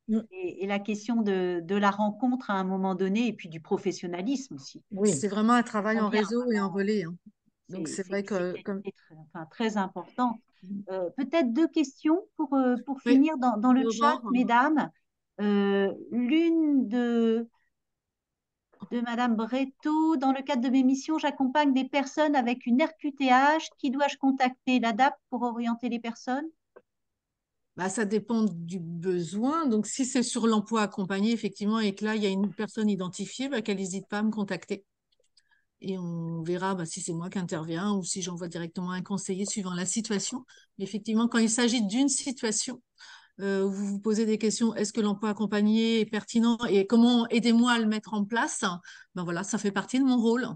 Speaker 3: Mm.
Speaker 1: Et la question de la rencontre à un moment donné, et puis du professionnalisme aussi.
Speaker 3: Oui.
Speaker 4: C'est vraiment un travail en
Speaker 1: Combien
Speaker 4: réseau et en
Speaker 1: vraiment,
Speaker 4: relais, hein. Donc, c'est vrai
Speaker 1: c'est
Speaker 4: que, comme...
Speaker 1: qualité enfin, très importante. Peut-être deux questions pour
Speaker 4: Oui,
Speaker 1: finir dans le chat,
Speaker 4: Aurore.
Speaker 1: mesdames. L'une de Madame Breteau. Dans le cadre de mes missions, j'accompagne des personnes avec une RQTH. Qui dois-je contacter? L'ADAPT pour orienter les personnes?
Speaker 4: Bah, ça dépend du besoin. Donc, si c'est sur l'emploi accompagné, effectivement, et que là, il y a une personne identifiée, bah, qu'elle n'hésite pas à me contacter. Et on verra bah, si c'est moi qui interviens ou si j'envoie directement un conseiller suivant la situation. Mais effectivement, quand il s'agit d'une situation, vous vous posez des questions, est-ce que l'emploi accompagné est pertinent et comment aidez-moi à le mettre en place? Ben voilà, ça fait partie de mon rôle.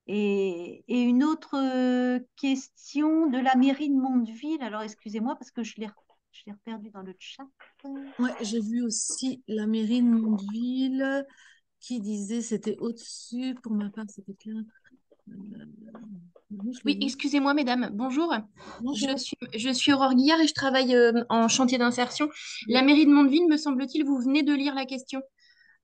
Speaker 1: Et une autre question de la mairie de Mondeville. Alors, excusez-moi parce que je l'ai perdu dans le chat.
Speaker 4: Ouais, j'ai vu aussi la mairie de Mondeville qui disait c'était au-dessus. Pour ma part, c'était clair. Oui, je l'ai
Speaker 8: Oui,
Speaker 4: vu.
Speaker 8: excusez-moi, mesdames. Bonjour.
Speaker 4: Bonjour.
Speaker 8: Je suis Aurore Guillard et je travaille en chantier d'insertion. La mairie de Mondeville, me semble-t-il, vous venez de lire la question.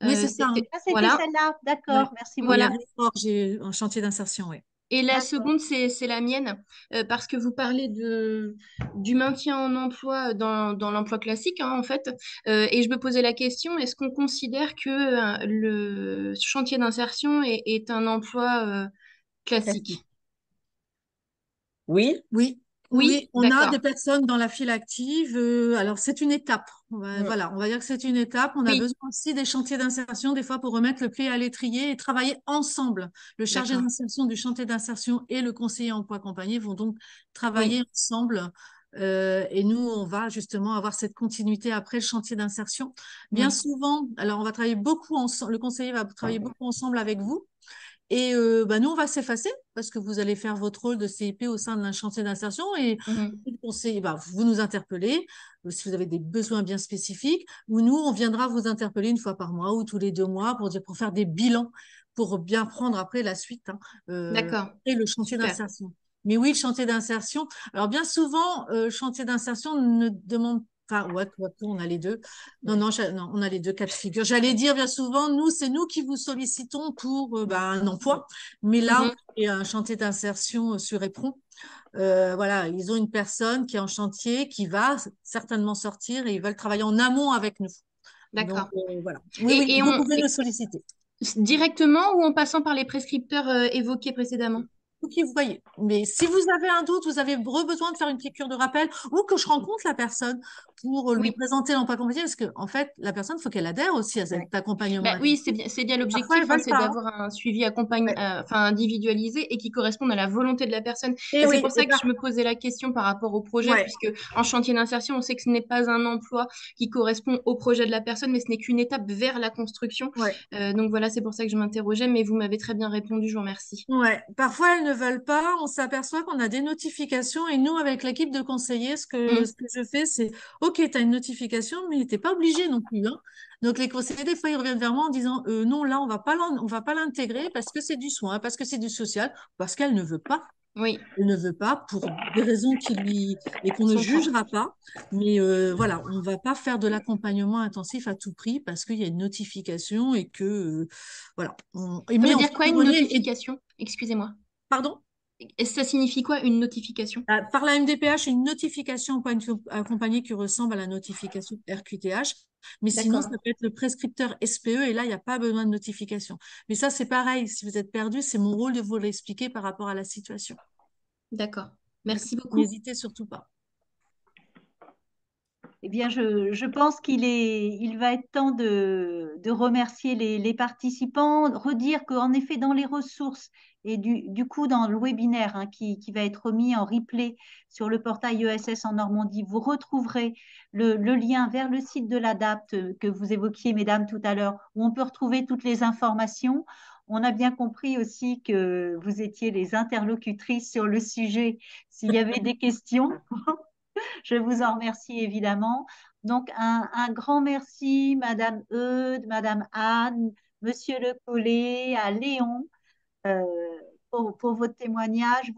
Speaker 4: Oui, c'est ça, hein.
Speaker 8: C'était...
Speaker 1: Ah, c'était
Speaker 8: Voilà,
Speaker 1: celle-là.
Speaker 4: Ouais.
Speaker 1: D'accord, merci
Speaker 4: Oui, à
Speaker 8: voilà.
Speaker 1: beaucoup.
Speaker 4: Réfort, j'ai un chantier d'insertion, oui.
Speaker 8: Et la
Speaker 1: D'accord.
Speaker 8: seconde, c'est la mienne, parce que vous parlez du maintien en emploi dans l'emploi classique, hein, en fait. Et je me posais la question, est-ce qu'on considère que le chantier d'insertion est un emploi classique?
Speaker 3: Oui.
Speaker 4: Oui,
Speaker 8: Oui,
Speaker 4: oui, on a des
Speaker 8: d'accord.
Speaker 4: personnes dans la file active. Alors, c'est une étape.
Speaker 3: Mm.
Speaker 4: Voilà, on va dire que c'est une étape. On a
Speaker 8: Oui,
Speaker 4: besoin aussi des chantiers d'insertion, des fois, pour remettre le pied à l'étrier et travailler ensemble. Le chargé
Speaker 8: d'accord.
Speaker 4: d'insertion du chantier d'insertion et le conseiller emploi accompagné vont donc
Speaker 8: Oui.
Speaker 4: travailler ensemble. Et nous, on va justement avoir cette continuité après le chantier d'insertion. Bien
Speaker 8: Oui.
Speaker 4: souvent, alors on va travailler beaucoup ensemble, le conseiller va travailler beaucoup ensemble avec vous. Et bah, nous, on va s'effacer parce que vous allez faire votre rôle de CIP au sein d'un chantier d'insertion et
Speaker 8: Mhm.
Speaker 4: le conseiller, bah, vous nous interpellez si vous avez des besoins bien spécifiques ou nous, on viendra vous interpeller une fois par mois ou tous les 2 mois pour faire des bilans pour bien prendre après la suite hein,
Speaker 8: D'accord.
Speaker 4: et le chantier
Speaker 8: Super.
Speaker 4: d'insertion. Mais oui, le chantier d'insertion. Alors bien souvent, le chantier d'insertion ne demande enfin, ouais, on a les deux. Non, non, non, on a les deux cas de figure. J'allais dire bien souvent, nous, c'est nous qui vous sollicitons pour bah, un emploi. Mais là,
Speaker 8: Mhm.
Speaker 4: il y a un chantier d'insertion sur Éperon. Voilà, ils ont une personne qui est en chantier, qui va certainement sortir et ils veulent travailler en amont avec nous. Donc,
Speaker 8: D'accord.
Speaker 4: voilà. Oui, oui,
Speaker 8: Et
Speaker 4: vous
Speaker 8: on
Speaker 4: pouvez nous solliciter.
Speaker 8: directement ou en passant par les prescripteurs évoqués précédemment?
Speaker 4: Vous qui vous voyez. Mais si vous avez un doute, vous avez besoin de faire une piqûre de rappel ou que je rencontre la personne pour lui
Speaker 8: Oui.
Speaker 4: présenter l'emploi accompagné, parce que en fait, la personne, il faut qu'elle adhère aussi à cet accompagnement
Speaker 8: Bah oui,
Speaker 4: intensif.
Speaker 8: c'est bien
Speaker 4: Parfois,
Speaker 8: l'objectif,
Speaker 4: elles
Speaker 8: hein,
Speaker 4: veulent
Speaker 8: c'est
Speaker 4: pas.
Speaker 8: d'avoir un suivi
Speaker 4: Ouais.
Speaker 8: enfin, individualisé et qui corresponde à la volonté de la personne.
Speaker 4: Et
Speaker 8: Et c'est
Speaker 4: oui,
Speaker 8: pour ça que je me posais la question par rapport au projet,
Speaker 4: ouais.
Speaker 8: puisque en chantier d'insertion, on sait que ce n'est pas un emploi qui correspond au projet de la personne, mais ce n'est qu'une étape vers la construction.
Speaker 4: Ouais.
Speaker 8: Donc voilà, c'est pour ça que je m'interrogeais, mais vous m'avez très bien répondu, je vous remercie.
Speaker 4: Ouais, parfois elles ne veulent pas. On s'aperçoit qu'on a des notifications et nous, avec l'équipe de conseillers,
Speaker 8: Mm.
Speaker 4: ce que je fais, c'est OK, tu as une notification, mais tu n'es pas obligé non plus, hein. Donc les conseillers, des fois, ils reviennent vers moi en disant non, là, on va pas l'intégrer parce que c'est du soin, parce que c'est du social, parce qu'elle ne veut pas.
Speaker 8: Oui,
Speaker 4: Elle ne veut pas pour des raisons qui lui et qu'on
Speaker 8: je
Speaker 4: ne
Speaker 8: comprends.
Speaker 4: jugera pas. Mais voilà, on ne va pas faire de l'accompagnement intensif à tout prix parce qu'il y a une notification et que voilà.
Speaker 8: Ça
Speaker 4: Mais
Speaker 8: veut
Speaker 4: on
Speaker 8: dire
Speaker 4: fait
Speaker 8: quoi une
Speaker 4: donner.
Speaker 8: notification? Excusez-moi.
Speaker 4: Pardon?
Speaker 8: Et ça signifie quoi une notification?
Speaker 4: Par la MDPH, une notification accompagnée qui ressemble à la notification RQTH. Mais sinon, ça
Speaker 8: D'accord,
Speaker 4: peut être le prescripteur SPE et là, il n'y a pas besoin de notification. Mais ça, c'est pareil. Si vous êtes perdu, c'est mon rôle de vous l'expliquer par rapport à la situation.
Speaker 8: d'accord.
Speaker 4: D'accord.
Speaker 8: Merci beaucoup.
Speaker 4: N'hésitez surtout pas.
Speaker 1: Eh bien, je pense il va être temps de remercier les participants, redire qu'en effet, dans les ressources et du coup, dans le webinaire hein, qui va être remis en replay sur le portail ESS en Normandie, vous retrouverez le lien vers le site de l'ADAPT que vous évoquiez, mesdames, tout à l'heure, où on peut retrouver toutes les informations. On a bien compris aussi que vous étiez les interlocutrices sur le sujet. S'il y avait des questions, je vous en remercie évidemment. Donc, un grand merci, Madame Eudes, Madame Anne, Monsieur Le Collet, à Léon, euh, pour vos témoignages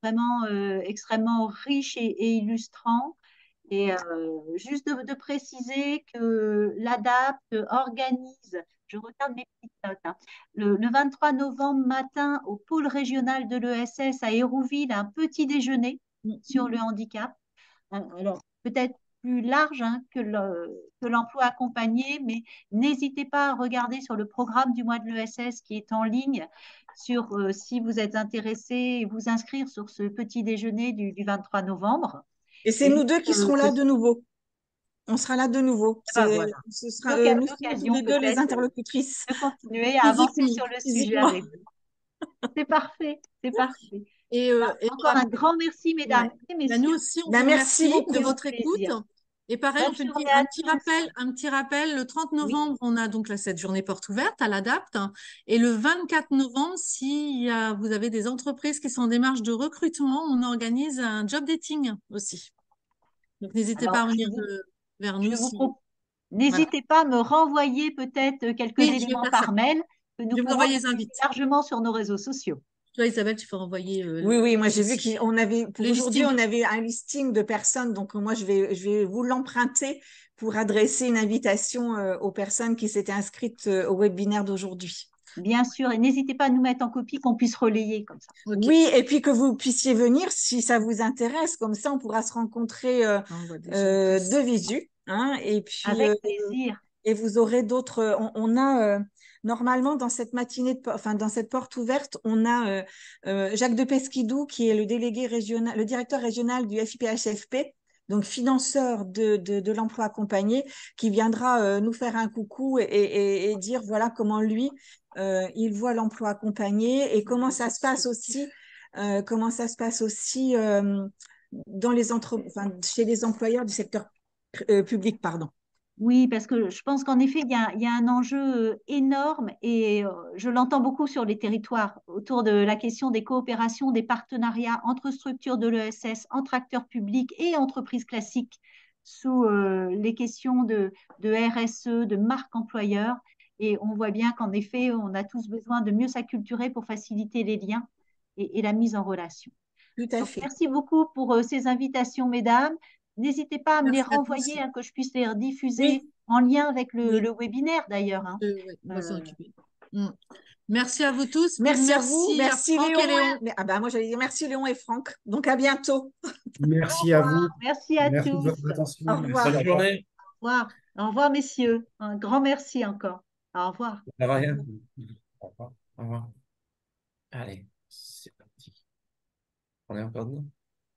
Speaker 1: vraiment extrêmement riches et illustrants. Et juste de préciser que l'ADAPT organise, je regarde mes petites notes, hein, le 23 novembre matin au pôle régional de l'ESS à Hérouville, un petit déjeuner sur le handicap. Alors, peut-être plus large hein, que l'emploi accompagné, mais n'hésitez pas à regarder sur le programme du mois de l'ESS qui est en ligne sur si vous êtes intéressé et vous inscrire sur ce petit déjeuner du 23 novembre.
Speaker 3: Et c'est nous deux qui serons là de nouveau. On sera là de nouveau.
Speaker 1: Voilà.
Speaker 3: Ce sera, nous serons les deux les interlocutrices.
Speaker 1: De continuer à avancer sur le sujet avec vous. C'est parfait, c'est parfait.
Speaker 4: Et
Speaker 1: encore un grand merci, mesdames et messieurs.
Speaker 4: Nous aussi, on vous
Speaker 3: merci
Speaker 4: remercie
Speaker 3: beaucoup
Speaker 4: de votre écoute. Et pareil, on fait un petit rappel. Le 30 novembre, on a donc cette journée porte ouverte à l'ADAPT. Et le 24 novembre, si vous avez des entreprises qui sont en démarche de recrutement, on organise un job dating aussi. Donc, n'hésitez pas à venir vers nous.
Speaker 1: N'hésitez pas à me renvoyer peut-être quelques éléments par mail que nous pouvons largement sur nos réseaux sociaux.
Speaker 4: Toi, Isabelle, tu peux renvoyer.
Speaker 3: Oui, moi j'ai vu qu'on avait, pour aujourd'hui, on avait un listing de personnes. Donc, moi, je vais vous l'emprunter pour adresser une invitation aux personnes qui s'étaient inscrites au webinaire d'aujourd'hui.
Speaker 1: Bien sûr, et n'hésitez pas à nous mettre en copie qu'on puisse relayer comme ça.
Speaker 3: Okay. Oui, et puis que vous puissiez venir si ça vous intéresse. Comme ça, on pourra se rencontrer de visu. Hein, et puis,
Speaker 1: avec plaisir.
Speaker 3: Et vous aurez d'autres. On a normalement dans cette matinée, dans cette porte ouverte, on a Jacques de Pesquidou qui est le délégué régional, le directeur régional du FIPHFP, donc financeur de l'emploi accompagné, qui viendra nous faire un coucou et dire voilà comment lui il voit l'emploi accompagné et comment ça se passe aussi, dans les chez les employeurs du secteur public, pardon.
Speaker 1: Oui, parce que je pense qu'en effet, il y a un enjeu énorme et je l'entends beaucoup sur les territoires autour de la question des coopérations, des partenariats entre structures de l'ESS, entre acteurs publics et entreprises classiques sous les questions de RSE, de marque employeur. Et on voit bien qu'en effet, on a tous besoin de mieux s'acculturer pour faciliter les liens et la mise en relation.
Speaker 3: Tout à fait.
Speaker 1: Merci beaucoup pour ces invitations, mesdames. N'hésitez pas à me les renvoyer, que je puisse les diffuser en lien avec le webinaire d'ailleurs. Hein.
Speaker 4: On va s'en occuper. Merci à vous tous.
Speaker 3: Merci à vous. Merci
Speaker 1: Franck
Speaker 3: Léon.
Speaker 1: et Léon.
Speaker 3: Moi, j'allais dire merci Léon et Franck. Donc à bientôt.
Speaker 7: Merci à vous.
Speaker 1: Merci à tous.
Speaker 7: De votre attention.
Speaker 3: Au revoir.
Speaker 6: Bonne journée.
Speaker 1: Au revoir. Au revoir, messieurs. Un grand merci encore. Au revoir.
Speaker 6: Au revoir. Au revoir. Allez, c'est parti. On est encore dedans.